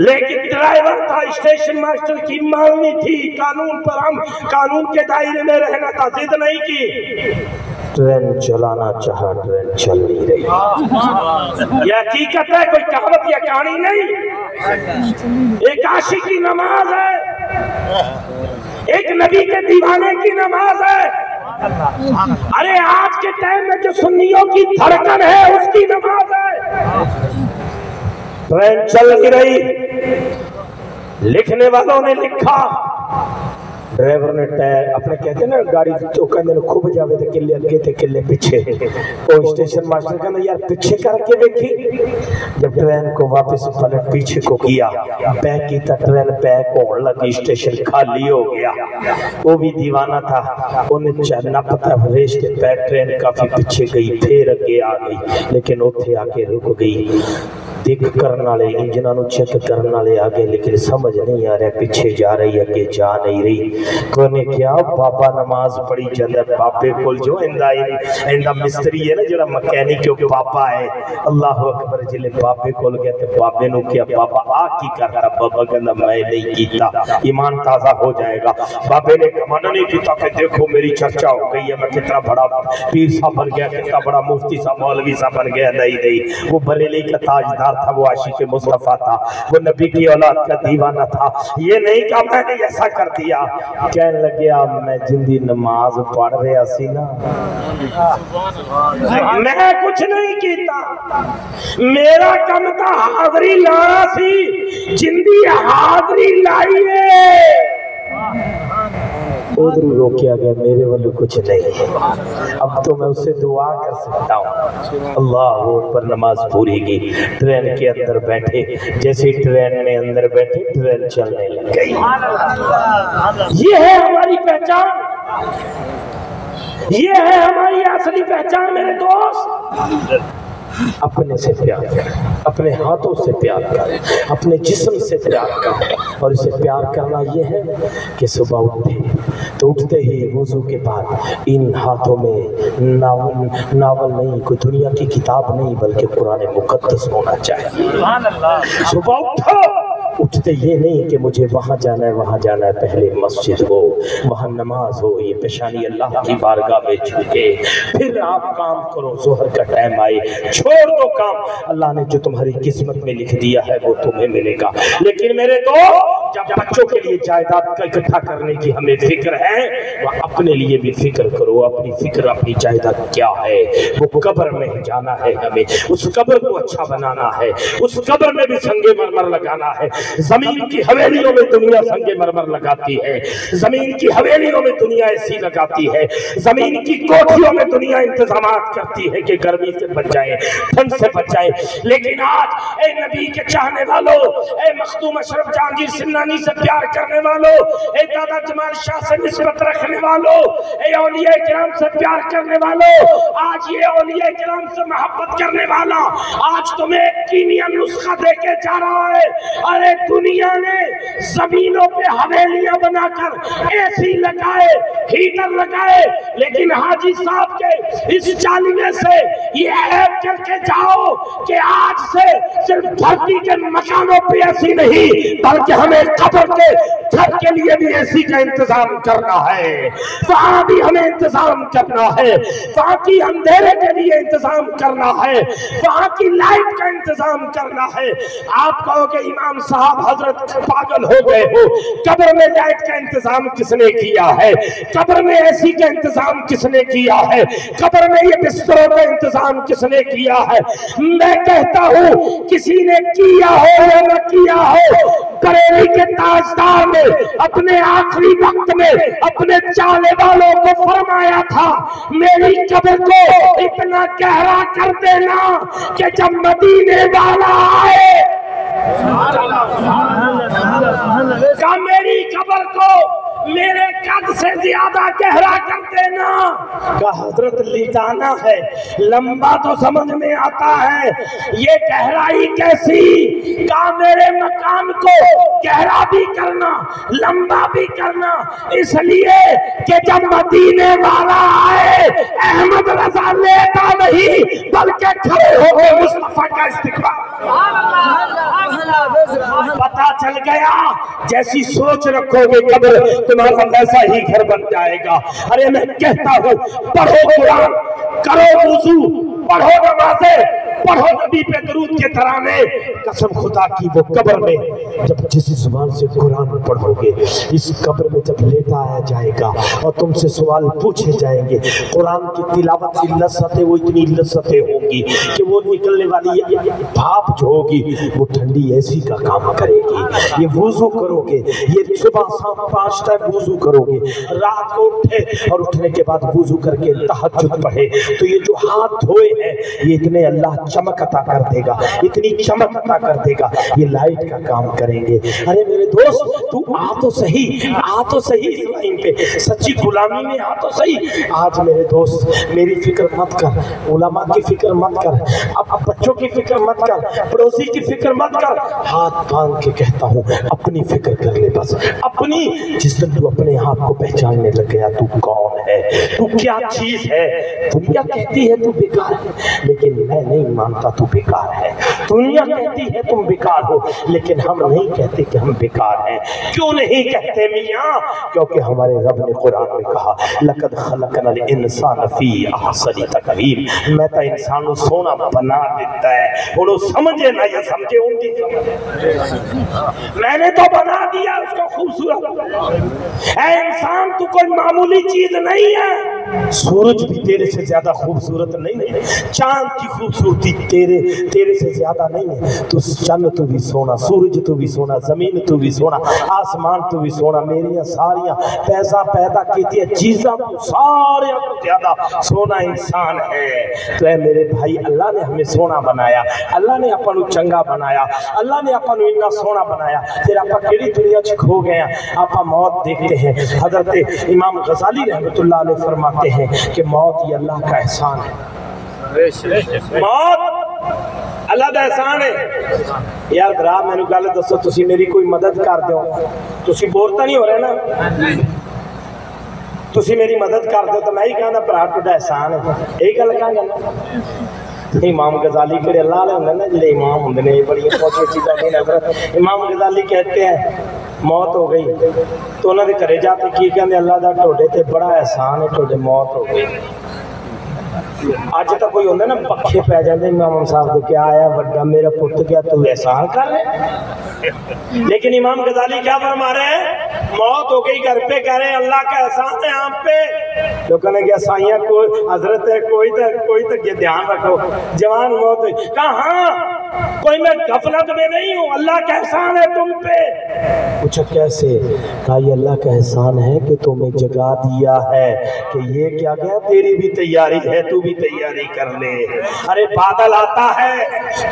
लेकिन ड्राइवर था, स्टेशन मास्टर की मांगनी थी, कानून पर हम कानून के दायरे में रहना था, जिद नहीं की। ट्रेन चलाना चाहा, ट्रेन चल नहीं रही। यह हकीकत है, कोई कहावत या कहानी नहीं। एक आशिक की नमाज है, एक नबी के दीवाने की नमाज है। अरे आज के टाइम में जो सुन्नियों की धड़कन है उसकी नमाज है। ट्रेन चल नहीं रही, लिखने वालों ने लिखा, ड्राइवर ने टायर अपने कहते ना गाड़ी तो कहते खूब जावे तो किले अगे ते किले पीछे। वो स्टेशन मास्टर कहना यार पीछे करके देखी। जब ट्रेन को वापस पलट पीछे को किया, पैक की तो ट्रेन पैक होने लगी, स्टेशन खाली हो गया। वो भी दीवाना था, उन्हें चलना पता रेस के पैक ट्रेन काफी पीछे गई, फिर अगे आ गई, लेकिन उत्थे आके रुक गई। देख करने वाले इंजनों को चेक करने वाले आ गए, लेकिन समझ नहीं आ रहा पीछे जा रही अगे जा नहीं रही। कोने क्या बाबा नमाज पढ़ी जाता, बाबे कोल जो इंदा मिस्त्री है ना जो मकैनिक बाबा है, अल्लाह अकबर जिले बाबे कोल गया तो बाबे ने क्या बाबा आ की करता, बाबा कहना मैं नहीं कीता, ईमान ताज़ा हो जाएगा। बाबे ने कमाना नहीं किया कि देखो मेरी चर्चा हो गई है, मैं कितना बड़ा पीर साहब बन गया, कितना बड़ा मुफ्ती साहब मौलवी साहब बन गया। नहीं नहीं, वो बरेली का ताजदार था, वो आशिक मुस्तफा था, वो नबी की औलाद का दीवाना था। ये नहीं कहा मैंने ऐसा कर दिया, कहने लगे मैं जिंदी नमाज पढ़ रहा सी ना, मैं कुछ नहीं कीता, मेरा कम था हाजरी लाना सी, जिंदी हाजरी लाइए। उधर रोकिया गया, मेरे वालों कुछ नहीं है। अब तो मैं उससे दुआ कर सकता हूँ। अल्लाह वो पर नमाज पूरी की, ट्रेन के अंदर बैठे, जैसे ट्रेन में अंदर बैठे ट्रेन चलने लग गई। ये है हमारी पहचान, ये है हमारी असली पहचान मेरे दोस्त। अपने से प्यार कर, अपने हाथों से प्यार कर, अपने जिस्म से प्यार कर। और इसे प्यार करना ये है कि सुबह उठे तो उठते ही वुज़ू के बाद इन हाथों में नावल नहीं, कोई दुनिया की किताब नहीं, बल्कि कुरान मुक़द्दस होना चाहिए। सुबह उठो, उठते ये नहीं कि मुझे वहाँ जाना है वहाँ जाना है, पहले मस्जिद हो, वहाँ नमाज हो, ये पेशानी अल्लाह की बारगाह में झुके, फिर आप काम करो। ज़ोहर का टाइम आए, छोड़ दो काम, अल्लाह ने जो तुम्हारी किस्मत में लिख दिया है वो तुम्हें मिलेगा। लेकिन मेरे दोस्त, जब बच्चों के लिए जायदाद का इकट्ठा करने की हमें फिक्र है, वह अपने लिए भी फिक्र करो। अपनी फिक्र, अपनी जायदाद क्या है? वो कब्र में जाना है हमें, उस कब्र को अच्छा बनाना है, उस कब्र में भी संगे मरमर लगाना है। जमीन की हवेलियों में दुनिया संगे मरमर लगाती है, जमीन की हवेलियों में दुनिया ऐसी लगाती है, जमीन की कोठियों में दुनिया इंतजामात करती है कि गर्मी से बच जाए, ठंड से बच जाए। लेकिन आज ए नबी के चाहने वालों, ए मखदूम अशरफ जहांगीर सिन्नानी से प्यार करने वालों, ए दादा जमाल शाह से निस्बत रखने वालों, ए औलिया किराम से प्यार करने वालों, आज ये औलिया किराम से मोहब्बत करने वाला आज तुम्हें एक कीमिया नुस्खा देके जा रहा है। अरे दुनिया ने जमीनों पे हवेलियां बनाकर एसी लगाए, हीटर लगाए, लेकिन हाजी साहब के इस जालिमे से ये ऐब करके जाओ कि आज से सिर्फ धरती के मकानों पे एसी नहीं, बल्कि हमें कब्र के छत के लिए भी एसी का इंतजाम करना है, वहां भी हमें इंतजाम करना है, वहां की अंधेरे के लिए इंतजाम करना है, वहां की लाइट का इंतजाम करना है। आप कहो कि इमाम साहब हजरत पागल हो गए हो, कब्र में लाइट का इंतजाम किसने किया है? कब्र में एसी का इंतजाम किसने किया है? कब्र में ये बिस्तरों का इंतजाम किसने किया है? मैं कहता हूं किसी ने किया हो या न किया हो, बरेली के ताजदार ने अपने आखिरी वक्त में अपने चाहने वालों को फरमाया था, मेरी कब्र को इतना गहरा कर देना कि जब मदीने वाला आए का मेरी कब्र को मेरे कद से ज्यादा गहरा कर देना। का हजरत लिटाना है, लंबा तो समझ में आता है, ये गहराई कैसी? का मेरे मकान को गहरा भी करना, लंबा भी करना, इसलिए कि जब मदीने वाला आए अहमद रजा लेता नहीं बल्कि खड़े होकर मुस्तफा का इस्तिकबाल। पता चल गया, जैसी सोच रखोगे कब्र तुम्हारा वैसा ही घर बन जाएगा। अरे मैं कहता हूँ, पढ़ो कुरान, करो वुज़ू, पढ़ो नमाज़ें, पढ़ो नबी पे दरूद के तराने। कसम खुदा की वो कब्र में जब जिस जुबान से कुरान पढ़ोगे, इस कब्र में जब लेटाया जाएगा और तुमसे सवाल पूछे जाएंगे, कुरान की तिलावत की लज़्ज़तें वो इतनी लज़्ज़तें होंगी कि वो निकलने वाली भाप जो होगी वो ठंडी ऐसी का काम करेगी। ये वुज़ू करोगे, ये सुबह शाम 5 टाइम वुज़ू करोगे, रात को उठे और उठने के बाद वुज़ू करके तहज्जुद पढ़े, तो ये जो हाथ धोए हैं ये इतने अल्लाह चमक अता कर देगा, इतनी चमक अता कर देगा, ये लाइट का काम करेंगे। अरे मेरे दोस्त, तू आ तो सही इस लाइन पे, सच्ची गुलामी में आ तो सही। आज मेरे दोस्त मेरी फिक्र मत कर, उलमा की फिक्र मत कर, अब बच्चों की फिक्र मत कर, पड़ोसी की फिक्र मत कर, हाथ बांध के कहता हूँ अपनी फिक्र कर ले बस, अपनी। जिस दिन तू अपने आप को पहचानने लग गया, तू कौन है, तू क्या चीज है। दुनिया कहती है तू बेकार है, लेकिन मैं नहीं मानता तू बेकार है। दुनिया कहती है तुम बेकार हो, लेकिन हम नहीं कहते कि हम बेकार हैं। क्यों नहीं कहते मियाँ? क्योंकि हमारे रब ने कुरान में कहा, लक़द खलक़नल इंसान फी अहसनि तक़वीम, मैं तो इंसान को सोना बना देता है। वो समझे ना या समझे उनकी समझ, मैंने तो बना दिया उसको खूबसूरत। ऐ इंसान तू कोई मामूली चीज नहीं है। सूरज भी तेरे से ज्यादा खूबसूरत नहीं है, चांद की खूबसूरती तेरे से ज्यादा नहीं है। तू चंद तू भी सोना, सूरज तू भी सोना, जमीन तू भी सोना, आसमान तू भी सोना, मेरिया सारिया पैदा की चीज़ा तू सारे ज्यादा सोना इंसान है। तो है मेरे भाई, अल्लाह ने हमें सोना बनाया, अल्लाह ने अपन चंगा बनाया, अल्लाह ने अपन इन्ना सोना बनाया, फिर आप केड़ी दुनिया च खो गए। आप मौत देखते हैं, हजरत इमाम गजाली रहमतुल्लाह अलैह फरमाते हैं कि मौत ये अल्लाह का एहसान है। मौत अल्लाह का एहसान है। यार भरा मैनू गल दसो, तुसी मेरी कोई मदद कर दो, तुसी बोर तो नहीं हो रहे ना, तुसी मेरी मदद कर दो तो मैं ही कहना भरा तुहाडा एहसान है, यही गल कहांगा ना। इमाम गजाली के अल्लाह वाले होंगे ना, जो इमाम होंगे ने बड़ी बहुत चीज़ा नहीं नजर। इमाम गजाली कहते हैं मौत हो गई तो उन्होंने घरे जाके की कहते, अल्लाह का टोडे ते बड़ा एहसान है, टोडे मौत हो गई। अज तो कोई होंगे ना पखे पै जाते इमाम साहब को, क्या आया वड्डा मेरा पुत, क्या तू एहसान कर रहे। लेकिन इमाम गजाली क्या फरमा रहे हैं, मौत हो गई घर पे, कह रहे हैं अल्लाह का एहसान है आप पे। लोगों ने क्या साइया कोई हजरत है, कोई तो ध्यान रखो, जवान मौत हुई, कहाँ कोई मैं गफलत में नहीं हूँ, अल्लाह का एहसान है तुम पे। पूछा कैसे? कहा ये अल्लाह का एहसान है कि तुम्हें जगा दिया है कि ये क्या गया, तेरी भी तैयारी है, तू भी तैयारी कर ले। अरे बादल आता है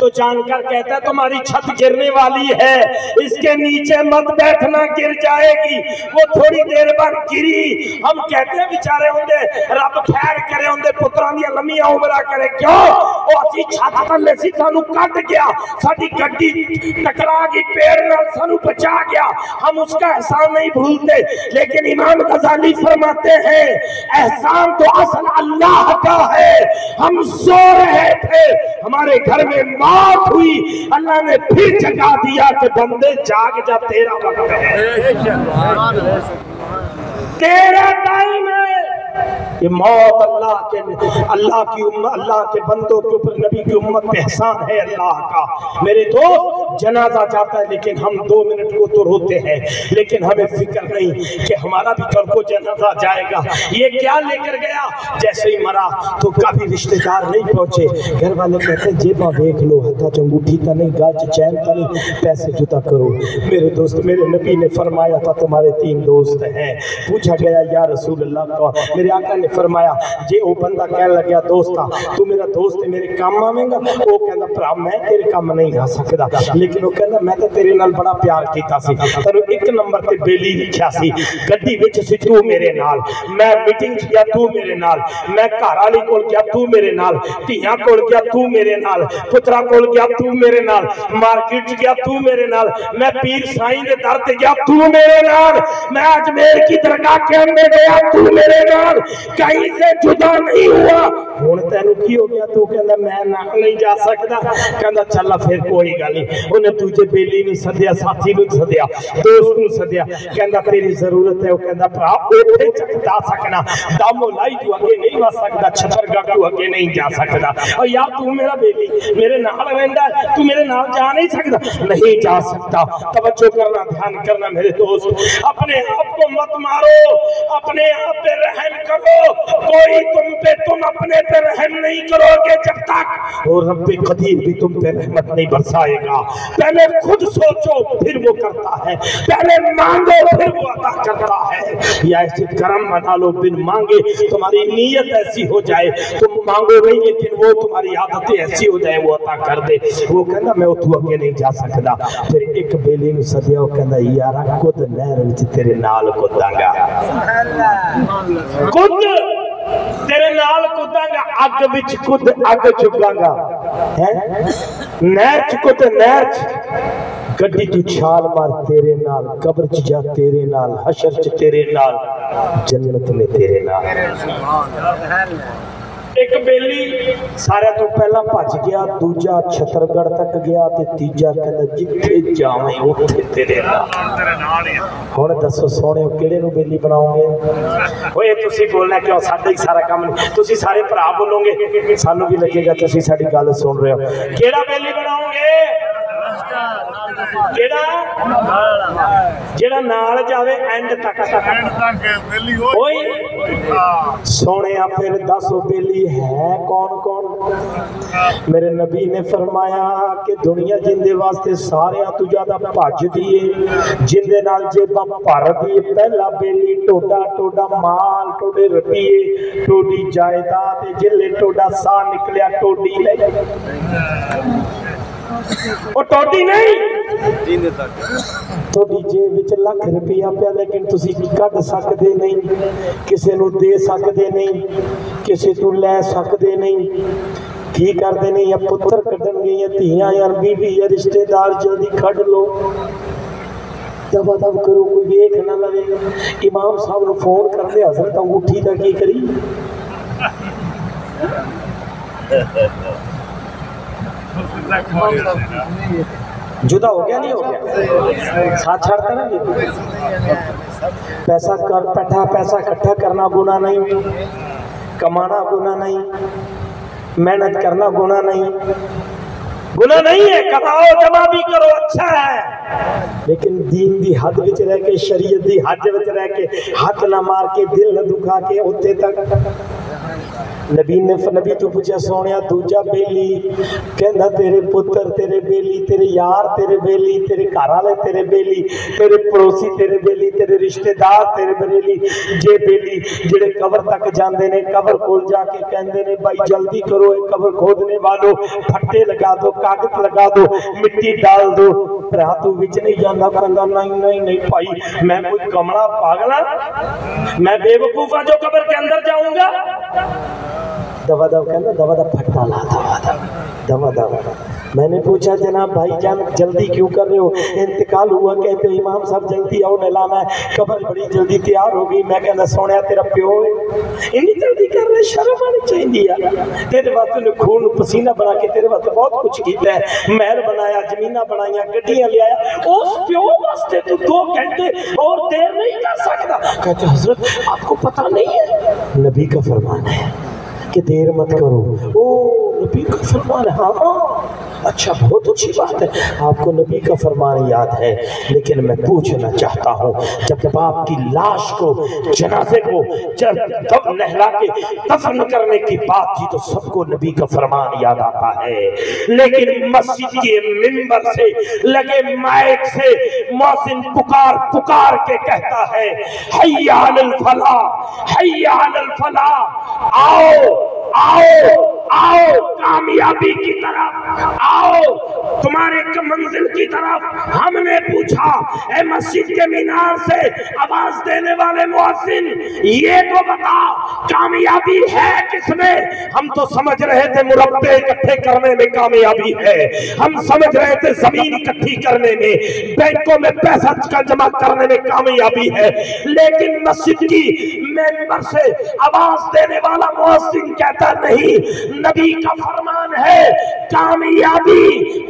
तो जानकर कहता है तुम्हारी छत गिरने वाली है, इसके नीचे मत बैठना, गिर जाएगी। वो थोड़ी देर बाद गिरी। हम कहते हैं बेचारे होंगे रब खैर करे, होंगे पुत्रां दी लंमियां उमरा करे, क्यों वो असी छत थल्ले सी सानू कट गया, साडी गड्डी टकरा गई पेड़ नाल, सानू बचा गया, हम उसका एहसान नहीं भूलते। लेकिन इमाम गजाली फरमाते हैं एहसान तो असल अल्लाह का है। हम सो रहे थे, हमारे घर में मौत हुई, अल्लाह ने फिर जगा दिया कि बंदे जाग जा, तेरा वक्त है, तेरा टाइम है। ये मौत अल्लाह के बंदों के ऊपर, नबी की उम्मत पे एहसान है अल्लाह का। मेरे दोस्त जनाजा जाता है लेकिन हम 2 मिनट को तो रोते हैं, लेकिन हमें फिक्र नहीं कि हमारा भी कल को जनाजा जाएगा। ये क्या लेकर गया, जैसे ही मरा तो कभी रिश्तेदार नहीं पहुंचे, घर वाले कहते जेबा देख लो, हथा चंगूठी तो नहीं, गाज चैन तो नहीं, पैसे जुदा करो। मेरे दोस्त, मेरे नबी ने फरमाया था तुम्हारे 3 दोस्त हैं। पूछा गया या रसूल अल्लाह का, मेरे आका ने फरमाया जे वो बंदा कह लग्या दोस्ता तू मेरा दोस्त है, मेरे काम आवेगा। वो कहंदा भरा मैं तेरे काम नहीं आ सकदा, लेकिन वो कहंदा मैं तो तेरे नाल बड़ा प्यार कीता सी, तैनूं 1 नंबर ते बेली रखिया सी, गड्डी विच सी तू मेरे नाल, मैं मीटिंग किया तू मेरे नाल, मैं घर वाली कोल गया तू मेरे नाल, धीआं कोल गया तू मेरे नाल, पुत्रा कोल गया तू मेरे नाल, मार्केट गया तू मेरे नाल, मैं पीर साईं दे दर ते गया तू मेरे नाल, मैं अजमेर की दरगाह के अंदर गया तू मेरे नाल। कहीं से जुदा नहीं हुआ। हुण तैनू की हो गया? तू कहंदा मैं नाल नहीं जा सकदा। कहंदा चल फिर कोई गल नहीं। उन्हें दूजे बेली नूं सद्या, साथी नूं सद्या, दोस्त नूं सद्या। कहंदा तेरी जरूरत है। वो कहंदा भरा ओथे जा सकना, दामो लाई तू अगे नहीं वा सकदा, छतरगढ़ तू अगे नहीं जा सकदा। और यार तू मेरा बेली मेरे नाल रहिंदा, तू मेरे नाल जा नहीं सकदा। नहीं जा सकता। तवज्जो करना, ध्यान करना मेरे दोस्त, अपने आप को मत मारो, अपने आप पे रहम करो। कोई तुम अपने पे रहम नहीं करोगे जब तक और रब्बे कदीर भी तुम पे रहमत नहीं बरसाएगा। पहले खुद सोचो फिर वो करता है, पहले मांगो फिर वो अता करता है। या ऐसे करम बना लो बिन मांगे, तुम्हारी नीयत ऐसी हो जाए, तुम मांगो नहीं लेकिन वो तुम्हारी आदतें ऐसी हो जाए वो अता कर दे। वो कहना मैं उठू अगे नहीं जा सकता। फिर एक बेली नूं सद्या, वो कहंदा यारा खुद नहर विच तेरे नाल कुदांगा, खुद तेरे नाल कुदांगा, अग विच कुद अग चुकांगा है, नहर च कुद नहर च, गड्डी तू छाल मार तेरे नाल, कब्र च जा तेरे नाल, हशर च तेरे नाल, जन्नत में तेरे नाल। एक बेली सारे तो पहला भज गया, दूजा छतरगढ़ तक गया ते तीजा कहंदा जिथे जावें उत्थे तेरे नाल। हुण दसो सोहणे किहड़े नूं बेली बनाओगे? ओए तुसी बोलना क्यों? साडा ही सारा काम नहीं। तुसी सारे भरा बोलोगे, सानू भी लगेगा तुसी साडी गल सुन रहे हो। किहड़ा बेली बनाओगे? जेड़ा नाल जावे एंड तक। सोने फिर दसो बेली है कौन कौन? मेरे नबी ने फरमाया कि दुनिया जिंदे वास्ते सारे तू ज्यादा भज दिए, जिंदे नाल जेबां भर दिए। पहला बेली टोडा टोडा माल, टोडे रुपये, टोडी जायदाद, जिले टोडा सा निकलिया टोडी ले, वो टोडी नहीं थोड़ी जेब विच लाख रुपया पिया, लेकिन तुसी कढ सकदे नहीं, किसी नूं दे सकदे नहीं, किसी तों लै सकदे नहीं। की करदे ने? या पुत्र कढणगे, या धीआं, या बीवी, या रिश्तेदार। जल्दी कढ लो, दबा दब करो, कोई वेख ना लवे। इमाम साहब नूं फोन कर दे, हज़रत अंगूठी दा की करी? जुदा हो गया नहीं हो गया? साथ छाड़ता ना ये। पैसा कर पैठा, पैसा इकट्ठा करना गुनाह नहीं, कमाना गुनाह नहीं, मेहनत करना गुनाह नहीं, गुनाह नहीं है। कमाओ जमा भी करो, अच्छा है, लेकिन दीन दी हद विच रह के, शरीयत दी हद विच रह के, हाथ ना मार के, दिल न दुखा के, उत्थे तक। नबी तो पूछा सोनिया दूजा बेली, कहंदा तेरे पुत्र तेरे बेली, तेरे यार तेरे बेली, तेरे घर वाले तेरे बेली, तेरे पड़ोसी तेरे बेली, तेरे रिश्तेदार तेरे बेली। जे बेली जेड़े कबर तक जांदे ने, कबर कोल जाके कहंदे ने भाई जल्दी करो, एक कबर खोदने वालों, फट्टे लगा दो, कागज लगा दो, मिट्टी डाल दो। भरा तू विच नहीं जांदा? कहंदा नहीं नहीं नहीं भाई, मैं कोई कमला पागल हां? मैं बेवकूफ हां जो कबर के अंदर जाऊंगा? दवा दवा कहना, दवा दवा फट्टा ला, दवा दवा। मैंने पूछा जनाब भाई जान जल्दी क्यों कर रहे हो? इंतकाल हुआ, कहते इमाम साहब जल्दी आओ नहलाना है, कबर बड़ी जल्दी तैयार हो गई। मैं कहना सोनिया तेरा प्यो है, इन्नी जल्दी कर रहे, शर्म आनी चाहिए यार। तेरे वास्ते ने खून पसीना बना के तेरे वास्ते बहुत कुछ किया है, महल बनाया, जमीना बनाया, गड्डियां ले आया, उस प्यो वास्ते तू 2 घंटे और देर नहीं कर सकता। कहते हजरत आपको पता नहीं है नबी का फरमान है कि देर मत करो। ओ नबी का फरमान है? हाँ अच्छा, बहुत अच्छी बात है, आपको नबी का फरमान याद है। लेकिन मैं पूछना चाहता हूँ, जब बाप की लाश को, जनाजे को जब तब नहला के दफन करने की बात की तो सबको नबी का फरमान याद आता है, लेकिन मस्जिद के मिंबर से लगे माइक से मौसिन पुकार पुकार के कहता है हय्या अलल फलाह, हय्या अलल फलाह, आओ आओ आओ कामयाबी की तरफ, आओ तुम्हारे मंजिल की तरफ। हमने पूछा ए मस्जिद के मीनार से आवाज देने वाले मुअज्जिन, ये तो बता कामयाबी है किसमें? हम तो समझ रहे थे मुरब्बे इकट्ठे करने में कामयाबी है, हम समझ रहे थे जमीन इकट्ठी करने में, बैंकों में पैसा जमा करने में कामयाबी है, लेकिन मस्जिद की मेंबर से आवाज देने वाला मुअज्जिन कहता नहीं, नबी का फरमान है कामयाबी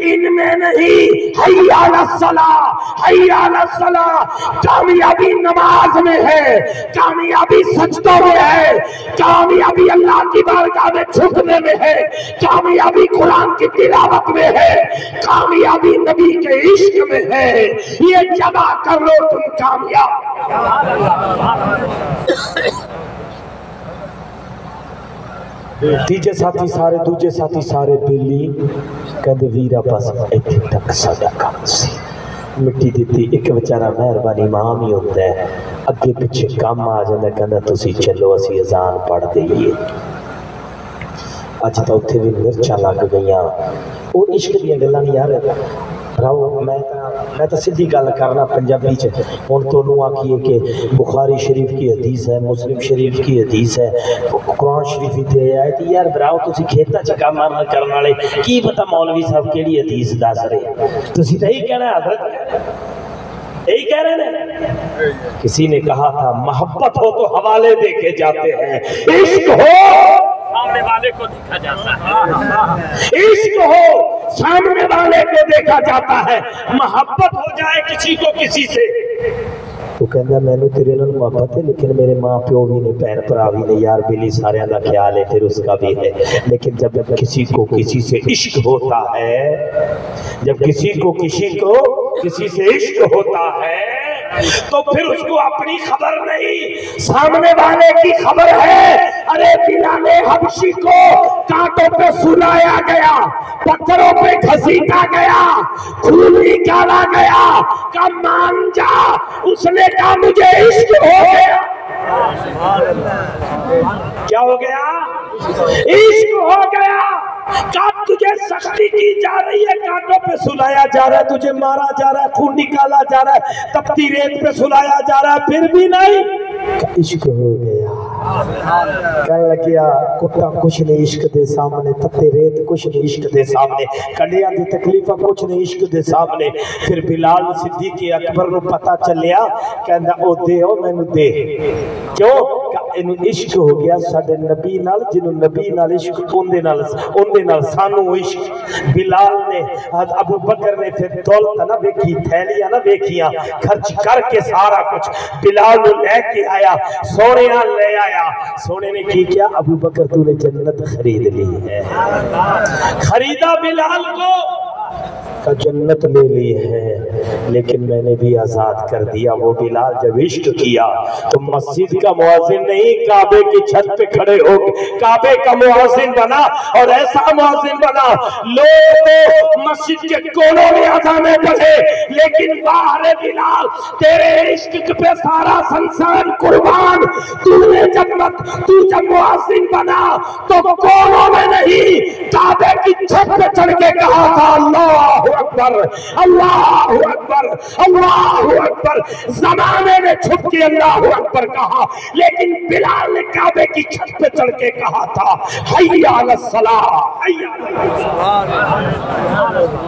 इनमें नहीं, हय्या अलस सलाह, हय्या अलस सलाह। कामयाबी नमाज में है, कामयाबी सजदों में है, कामयाबी अल्लाह की बारगाह में झुकने में है, कामयाबी कुरान की तिलावत में है, कामयाबी नबी के इश्क में है। ये जमा कर लो तुम कामयाब। तीजे साथी सारे दूजे साथी सारे बेली कहते वीरा बस इत्थे तक साडा काम सी। मिट्टी दित्ती एक बेचारा मेहरबानी इमाम ही होता है, अगे पिछे काम आ जाता, कहता तुसी चलो असी अजान पढ़ दईए। अज तो उत्थे भी मिर्चां लग गईयां। वो इश्क दी गल्लां नहीं यार राव, मैं तो सीधी गल करना पंजाबी च। हुण तुहानूं आखिए कि बुखारी शरीफ की हदीस है, मुस्लिम शरीफ की हदीस है, कुरान शरीफ इत्थे आए तो यार भराओ तुसीं खेतां च काम करन वाले की पता मौलवी साहब केड़ी हदीस दस रहे। तुसीं तां यही कहना हज़रत, यही कह रहे हैं। किसी ने कहा था मोहब्बत हो तो हवाले देखे जाते हैं, इश्क हो सामने वाले को देखा जाता है, इश्क हो सामने वाले को देखा जाता है। मोहब्बत हो जाए किसी को किसी से तो कहता मैनू तेरे नाल मोहब्बत है, लेकिन मेरे माँ प्यो भी ने, भैन भरा भी ने, यार बेली सारे का ख्याल है, फिर उसका भी है। लेकिन जब किसी को किसी से इश्क होता है, जब किसी को किसी से इश्क होता है तो फिर उसको अपनी खबर नहीं, सामने वाले की खबर है। अरे बिलाले हबशी को कांटों पे सुलाया गया, पत्थरों पे घसीटा गया, खून निकाला गया, का मान जा, उसने कहा मुझे इश्क हो गया। क्या हो गया? इश्क हो गया। कब तुझे सख्ती की जा रही है, कांटों पे सुलाया जा रहा है, तुझे मारा जा रहा है, खून निकाला जा रहा है, तपती रेत पे सुलाया जा रहा है, फिर भी नहीं, इश्क हो गया। कह लगिया कुत्ता कुछ नहीं इश्क दे सामने, तपती रेत कुछ नहीं इश्क दे सामने, कंडियां दी तकलीफा कुछ नहीं इश्क दे सामने। फिर बिलाल सिद्दीक अकबर नूं पता चलिया, कहंदा ओ दे ओ मैनू दे। क्यों? इनू इश्क हो गया साडे नबी नाल, जिन्हों नबी नाल इश्क उनदे नाल सानू इश्क। बिलाल ने अबू बकर ने फिर दौलत ना वेखी, थैलियां ना वेखियां, खर्च करके सारा कुछ बिलाल नूं लेके आया, सोने ले आया। सोने ने की किया? अबू बकर तूने जन्नत खरीद ली है। खरीदा बिलाल को का जन्नत ले ली है, लेकिन मैंने भी आजाद कर दिया। वो बिलाल जब इश्क किया तो मस्जिद का मुअज्जिन नहीं, काबे की छत पे खड़े हो काबे का मुअज्जिन बना, और ऐसा मुअज्जिन बना लोग तो मस्जिद के कोनों में अज़ानें पढ़े, लेकिन बाहर बिलाल तेरे इश्क पे सारा संसार कुर्बान। तू जब मुअज्जिन बना तो कोनों में नहीं, काबे की छत पे चढ़ के कहा था अल्लाह अकबर, अल्लाह अकबर, अल्लाह अकबर। ज़माने में छुप के अल्लाह अकबर कहा, लेकिन बिलाल ने काबे की छत पे चढ़ के कहा था हय्या अलस सलाह, हय्या अलस सलाह।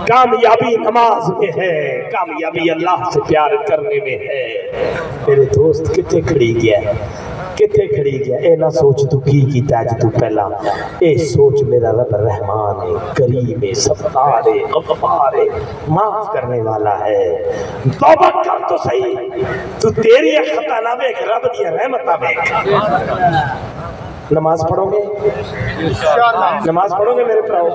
कामयाबी नमाज में है, कामयाबी अल्लाह से प्यार करने में है। मेरे दोस्त कितने खड़ी गया, कितने खड़ी गया। ए ना सोच तू की कीता अज तू पहला, ए सोच मेरा रब रहमान है, करीम है, सत्तार है, गफ्फार है, माफ करने वाला है। तौबा कर तो सही, तू तेरी खता ना देख, रब दी रहमत देख। नमाज पढ़ोगे? नमाज पढ़ोगे मेरे भराओ?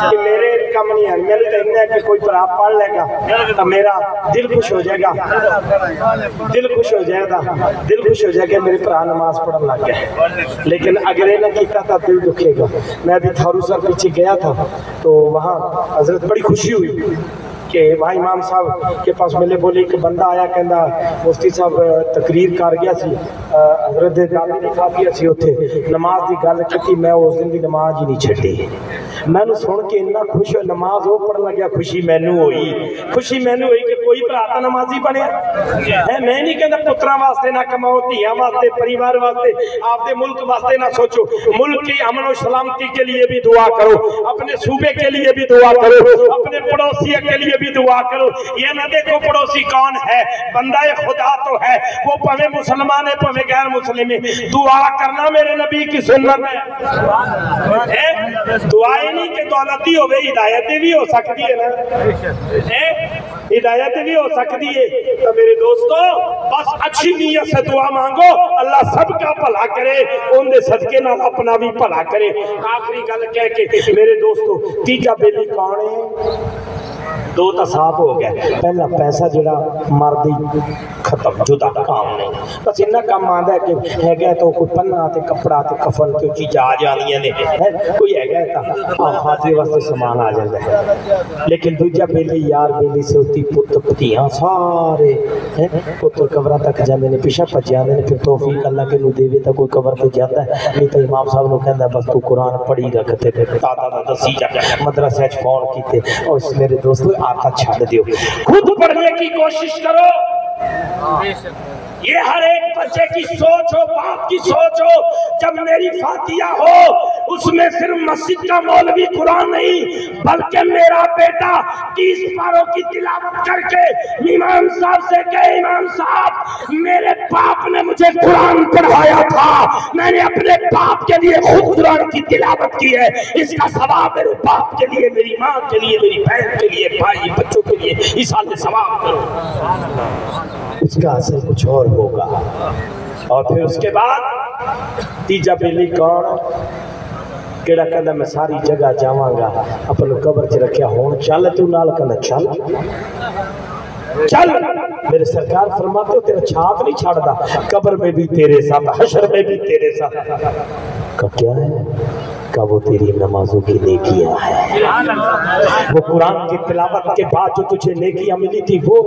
कि मेरे कम नहीं है, मेरे कहना है कि कोई भरा पढ़ लेगा तो मेरा दिल खुश हो जाएगा, दिल खुश हो जाएगा, दिल खुश हो जाएगा। मेरे भरा नमाज पढ़ने लग गए, लेकिन अगर ये ना किया तो दिल दुखेगा। मैं अभी थारू सर पीछे गया था तो वहाँ हजरत बड़ी खुशी हुई, کہ وہاں امام صاحب کے پاس ملے، بولے کہ بندہ آیا کہندا مفتی صاحب تقریر کر گیا سی حضرت گل نہیں کھاتی سی اتنے نماز کی گل کی، میں اس دن کی نماز ہی نہیں چھڈی۔ میں نے سن کے اتنا خوش ہو، نماز وہ پڑھ لگیا، خوشی مینوں ہوئی کہ کوئی بھرا تو نمازی بنیا ہے۔ میں نہیں کہتا پتراں واسطے نہ کماؤ، دھیاں واسطے، پریوار واسطے، آپ دے ملک واسطے نہ سوچو، ملک کی امن و سلامتی کے لیے بھی دعا کرو، اپنے صوبے کے لیے بھی دعا کرو، اپنے پڑوسی کے لیے بھی دعا کرو۔ یہ نہ دیکھو پڑوسی کون ہے، بندہ خدا تو ہے، وہ پہلے مسلمان ہے پہلے غیر مسلم ہے، دعا کرنا میرے نبی کی سنت ہے۔ دعائیں نہیں کہ دولتی ہو گئی، ہدایت بھی ہو سکتی ہے نا، ہدایت بھی ہو سکتی ہے۔ تو میرے دوستو بس اچھی نیت سے دعا مانگو، اللہ سب کا بھلا کرے، ان دے صدقے نال اپنا بھی بھلا کرے۔ آخری گل کہہ کے میرے دوستو، تیجا بیلی کون ہے؟ دو تصاب ہو گئے، پہلا پیسہ جڑا مردی ختم جدا کام نہیں، بس اتنا کام آندا ہے کہ ہے گیا تو کوئی پنا تے کپڑا تے کفن کوئی چیز آ جانیاں نے، کوئی ہے گیا تا حاضر واسطے سامان آ جاندا ہے۔ لیکن دوجا بیلی یار بیلی سے ہوتی پت پتیاں سارے پتر قبراں تک جاندے نے، پیچھے بھج جاندے نے، پھر توفیق اللہ کے نو دیوے تا کوئی قبر تے جاتا ہے، نہیں تو امام صاحب نو کہندا بس تو قرآن پڑھی رکھ تے دادا دا دسی جا مدرسے وچ فون کیتے، اور اس میرے دوستو آتا چھڑ دیو، خود پڑھنے کی کوشش کرو۔ یہ ہر ایک بچے کی سوچ ہو، باپ کی سوچ ہو، جب میری فاتحہ ہو اس میں صرف مسجد کا مولوی قرآن نہیں بلکہ میرا بیٹا 30 پاروں کی تلاوت کر کے امام صاحب سے کہے امام صاحب میرے باپ نے مجھے قرآن پڑھایا تھا، میں نے اپنے باپ کے لیے خود قرآن کی تلاوت کی ہے، اس کا ثواب میرے باپ کے لیے، میری ماں کے لیے، میری بہن کے لیے، بھائی بچوں کے لیے ایسال ثواب کرو، اس کا اثر کچھ اور ہوگا۔ اور پھر اس کے بعد تیجا بیلی کون؟ کیڑا کہندا میں ساری جگہ جاواں گا، اپنے قبر چ رکھیا ہون چل تو نال کہندا چل چل، میرے سرکار فرماتے ہو تیرا چھاپ نہیں چھاڑدا، قبر میں بھی تیرے ساتھ، حشر میں بھی تیرے ساتھ۔ کا کیا ہے؟ کا وہ تیری نمازوں کی نیکیاں ہیں، وہ قرآن کی تلاوت کے بعد جو تجھے نیکیاں ملی تھی، وہ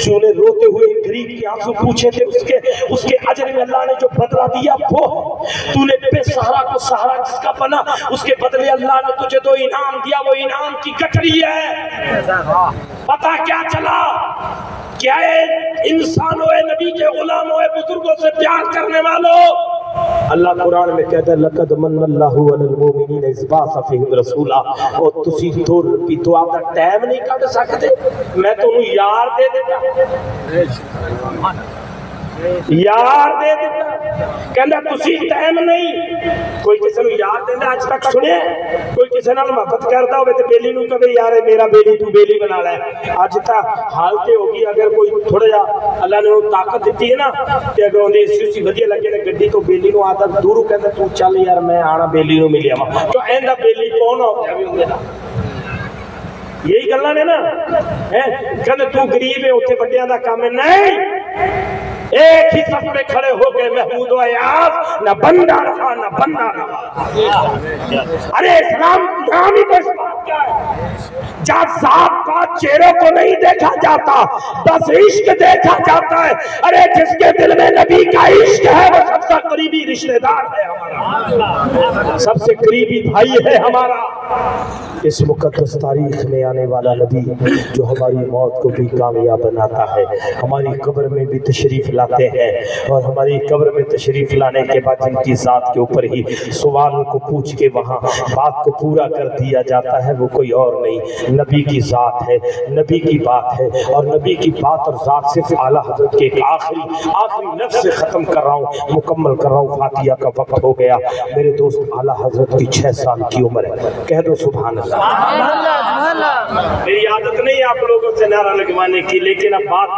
جو نے روتے ہوئے غریب کے آنسو پوچھے تھے اس کے اجر میں اللہ نے جو بدلہ دیا وہ، تو نے بے سہارا کو سہارا جس کا بنا، اس کے بدلے اللہ نے تجھے تو انعام دیا، وہ انعام کی گٹری ہے۔ پتہ کیا چلا؟ کیا انسان ہوئے، نبی کے غلام ہوئے، بزرگوں سے پیار کرنے والوں، اللہ قرآن میں کہتا ہے لَقَدْ مَنَّ اللَّهُ عَلَى الْمُؤْمِنِينَ إِذْ بَعَثَ فِيهِمْ رَسُولًا، اور تسی دور بھی تو آپ کا ٹائم نہیں کٹ سکتے، میں تو انہوں یار دے دیتا، یار دے دیتا، کہنا تسی ٹائم نہیں، کوئی کسی نے یار دینا آج تک سنے، کوئی کسی نے محبت کرتا ہوئے تو بیلی نو کبھی یار میرا بیلی تو بیلی بنا لے، آج تک حالتے ہوگی اگر کوئی تھوڑا جا اللہ نے طاقت دیتی ہے نا کہ اگر انہیں اسی بدیا لگے نا گڈی تو بیلی نو آتا دورو کہتا تو چل یار میں آنا بیلی نو ملیا ماں تو ایندہ بیلی کون ہو گیا بھی ہوں گے نا، یہی گلہ نے نا کہتے تو غریب ہے اتنے بڑیاں دا کام ہے، نہیں، ایک ہی صف میں کھڑے ہو گئے محمود و ایاز، نہ بندہ رہا نہ بندہ رہا۔ ارے اسلام نام ہی تو اس بات کیا ہے، جب ذات پات چہروں کو نہیں دیکھا جاتا بس عشق دیکھا جاتا ہے، ارے جس کے دل میں نبی کا عشق ہے وہ سب سے قریبی رشتہ دار ہے ہمارا، سب سے قریبی بھائی ہے ہمارا۔ اس مقدس تاریخ میں آنے والا نبی جو ہماری موت کو بھی کامیاب بناتا ہے، ہماری قبر میں بھی تشریف لاتے ہیں، اور ہماری قبر میں تشریف لانے کے بعد جن کی ذات کے اوپر ہی سوال کو پوچھ کے وہاں بات کو پورا کر دیا جاتا ہے، وہ کوئی اور نہیں نبی کی ذات ہے، نبی کی بات ہے، اور نبی کی بات اور ذات صرف اعلیٰ حضرت کے ایک آخری لفظ سے ختم کر رہا ہوں، مکمل کر رہا ہوں، فاتحہ کا وقت ہو گیا میرے دوست۔ اعلیٰ حضرت کی 6 سال کی عمر ہے، کہہ دو سبحان اللہ۔ میری عادت نہیں آپ لوگوں سے نعرہ لگوانے کی، لیکن اب بات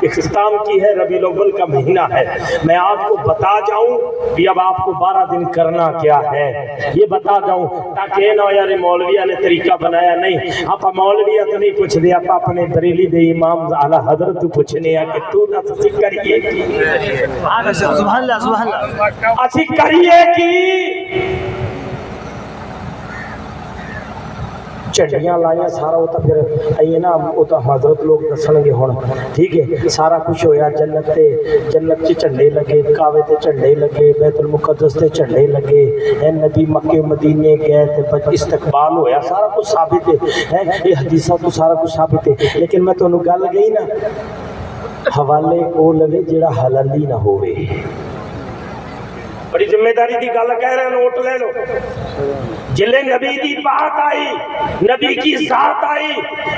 اختتام کی ہے، ربیع الاول کا مہینہ ہے، میں آپ کو بتا جاؤں کہ اب آپ کو 12 دن کرنا کیا ہے، یہ بتا جاؤں تاکہ نہ یار مولویہ نے طریقہ بنایا نہیں، آپ مولویہ تو نہیں پوچھ دیا، آپ اپنے بریلی دے امام اعلیٰ حضرت تو پوچھنے ہیں کہ تو نہ سسی کریے کی، سبحان اللہ سبحان اللہ، اسی کریے کی झंडियां लाइया सारा वो तो फिर आई ना वो तो हजरत लोग दसणगे हुण ठीक है सारा कुछ होया जन्नत च झंडे लगे कावे ते झंडे लगे बैतुल मुकद्दस ते झंडे लगे नबी मक्के मदीने गए ते इस्तकबाल होया सारा कुछ साबित है ये हदीसां तो सारा कुछ साबित है लेकिन मैं तुहानू गल गई ना हवाले ओ लगे जेड़ा हलाली ना होवे बड़ी जिम्मेदारी की गल कह रहे नोट ले लो जिले नबी की बात आई नबी की जात आई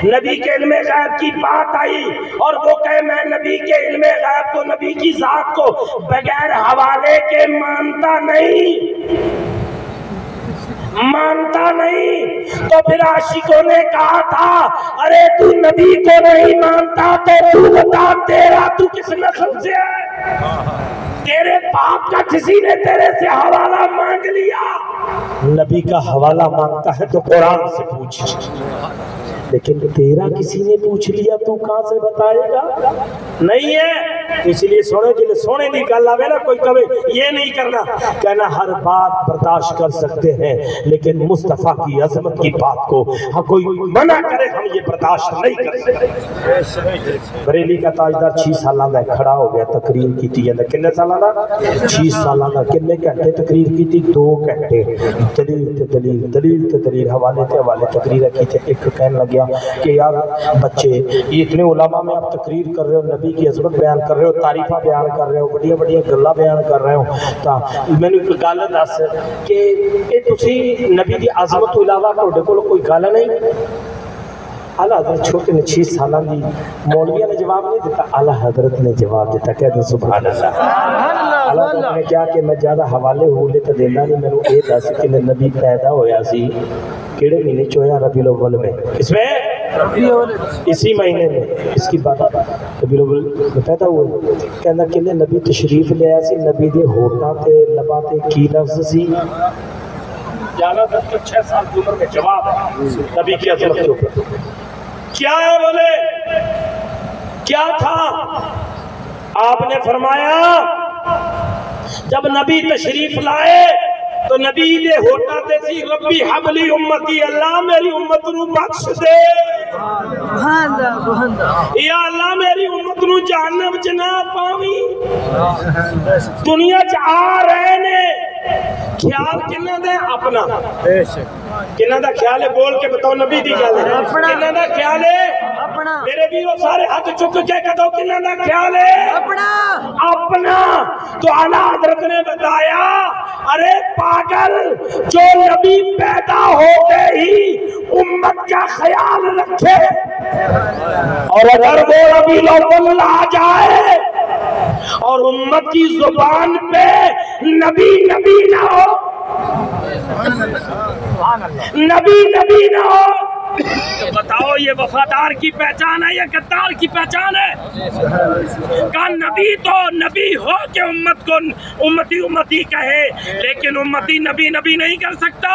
नबी के इल्मे गैब की बात आई और वो कहे मैं नबी के इल्मे गैब को नबी की जात को बगैर हवाले के मानता नहीं तो फिर आशिकों ने कहा था अरे तू नबी को नहीं मानता तो तू बता तेरा तू किस नस्ल से है तेरे बाप का किसी ने तेरे से हवाला मांग लिया नबी का हवाला मांगता है तो कुरान से पूछ लेकिन तेरा किसी ने पूछ लिया तू कहां से बताएगा नहीं है इसलिए सोने जिले सोने की गल आवे ना कोई कहे ये नहीं करना कहना हर बात बर्दाश्त कर सकते हैं लेकिन मुस्तफा की अजमत की बात को हाँ कोई मना करे हम ये बर्दाश्त नहीं कर सकते बरेली का ताजदार 6 साल का खड़ा हो गया तकरीर की किन्ने साल का 6 साल का किन्ने घंटे तकरीर की 2 घंटे दलील हवाले तकरीर की एक कहने लगे कि यार बच्चे ये इतने उलमा में आप तकरीर कर रहे हो नबी की अजमत बयान कर रहे हो तारीफा बयान कर रहे हो बड़िया बड़िया गल्लां बयान कर रहे हो तो मैंने एक गल दस कि ये तुसी नबी की अजमत तो इलावा तुहाडे कोल कोई गल नहीं आला हजरत छोटे ने 6 साल की मौलविया ने जवाब नहीं दिता आला हजरत ने जवाब दिता कहते सुभान अल्लाह आला हजरत ने कहा कि मैं ज़्यादा हवाले होले तो देना नहीं मैनू ये दस कि नबी पैदा होया सी केड़े महीने च होया रबीउल अव्वल में इसमें इसी महीने में इसकी बात रबीउल अव्वल में पैदा हुए कहना कि नबी तशरीफ ले आया सी नबी दे होठां ते लबां ते की लफ्ज़ सी जाना 6 साल की उम्र में जवाब नबी की अजमत के ऊपर क्या है बोले क्या था आपने फरमाया जब नबी तशरीफ लाए तो नबी ने होता ते सी रब्बी हबली उम्मती अल्लाह मेरी उम्मत नू बख्श दे या अल्लाह मेरी उम्मत नू जहन्नम च ना पावी दुनिया च आ रहे ने ख्याल किन्ना दे अपना किन्ना दा ख्याल है बोल के बताओ नबी दी गल है किन्ना दा ख्याल है अपना मेरे भी वो सारे हाथ चुक के कहो किन्ना दा ख्याल है अपना तो आला हजरत ने बताया अरे पागल जो नबी पैदा होते ही उम्मत का ख्याल रखे और अगर वो रबीउल अव्वल आ जाए और उम्मत की जुबान पे नबी नबी ना हो नबी ना हो तो बताओ ये वफादार की पहचान है या गद्दार की पहचान है का नबी तो नबी हो के उम्मत को उम्मती उम्मती कहे लेकिन उम्मती नबी नबी नहीं कर सकता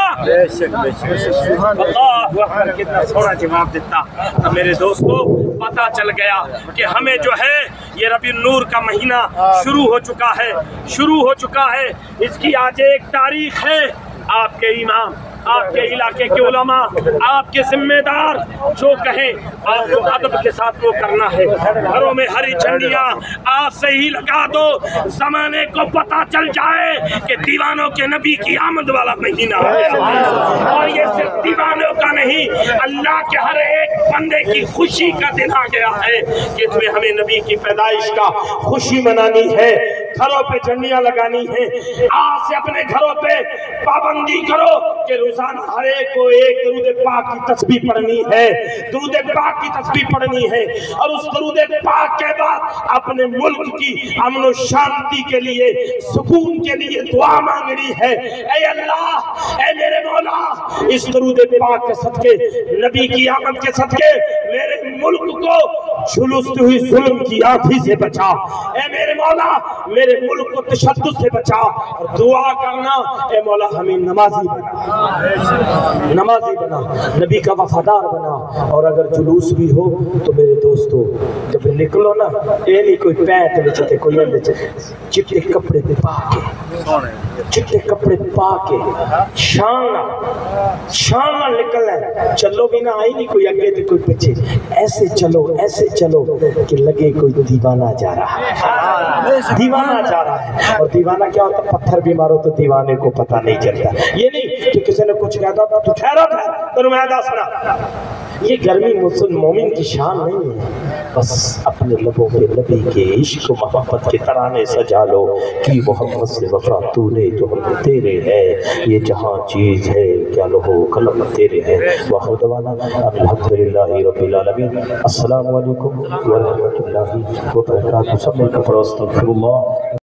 अल्लाह कितना सोना जवाब देता तो मेरे दोस्तों पता चल गया कि हमें जो है ये रबीउल नूर का महीना शुरू हो चुका है इसकी आज एक तारीख है आपके इमाम आपके इलाके के उलमा आपके जिम्मेदार जो कहें आपको अदब के साथ वो करना है घरों में हरी झंडियां आज से ही लगा दो जमाने को पता चल जाए कि दीवानों के नबी की आमद वाला महीना है और ये सिर्फ दीवानों का नहीं अल्लाह के हर एक बंदे की खुशी का दिन आ गया है कि इसमें हमें नबी की पैदाइश का खुशी मनानी है घरों पे झंडियां लगानी है आज से अपने घरों पे पाबंदी करो कि रोजाना हर एक को एक दरूद पाक की तस्बीह पढ़नी है दरूद पाक की तस्बीह पढ़नी है और उस दरूद पाक के बाद अपने मुल्क की अमन और शांति के लिए सुकून के लिए दुआ मांगनी है ऐ अल्लाह ऐ मेरे मौला इस दरूद पाक के सदके नबी की आमद के सदके मेरे मुल्क को झुलसती हुई जुल्म की आंधी से बचा ऐ मेरे मौला میرے ملک کو تشدد سے بچا، اور دعا کرنا اے مولا ہمیں نمازی بنا، نمازی بنا، نبی کا وفادار بنا۔ اور اگر جلوس بھی ہو تو میرے دوستو جب نکلو نا، یہ نہیں کوئی پینٹ بچتے کوئی چٹے کپڑے پا کے، چٹے کپڑے پا کے شان نکلنا ہے، چلو بھی نہ آئی نہیں کوئی اگے تو کوئی پیچھے، ایسے چلو کہ لگے کوئی دیوانہ جا رہا ہے، دیوانہ جا رہا ہے۔ اور دیوانہ کیا ہوتا ہے؟ پتھر بھی مارو تو دیوانے کو پتہ نہیں چلتا۔ یہ نہیں کہ کسی نے کچھ کہتا تو ٹھہرو تو میں سنا، یہ گرمی مسلم مومن کی شان نہیں ہے۔ بس اپنے لبوں پہ نبی کے عشق و محبت کے ترانے سجا لو کہ محمد سے وفا تو نے جو ہم تیرے ہے، یہ جہاں چیز ہے کیا لوہو قلم تیرے ہے۔ وآخر دعوانا الحمدللہ رب العالمین۔ السلام علیکم ورحمۃ اللہ وبرکاتہ۔ سب مل کر پڑھو استغفر اللہ۔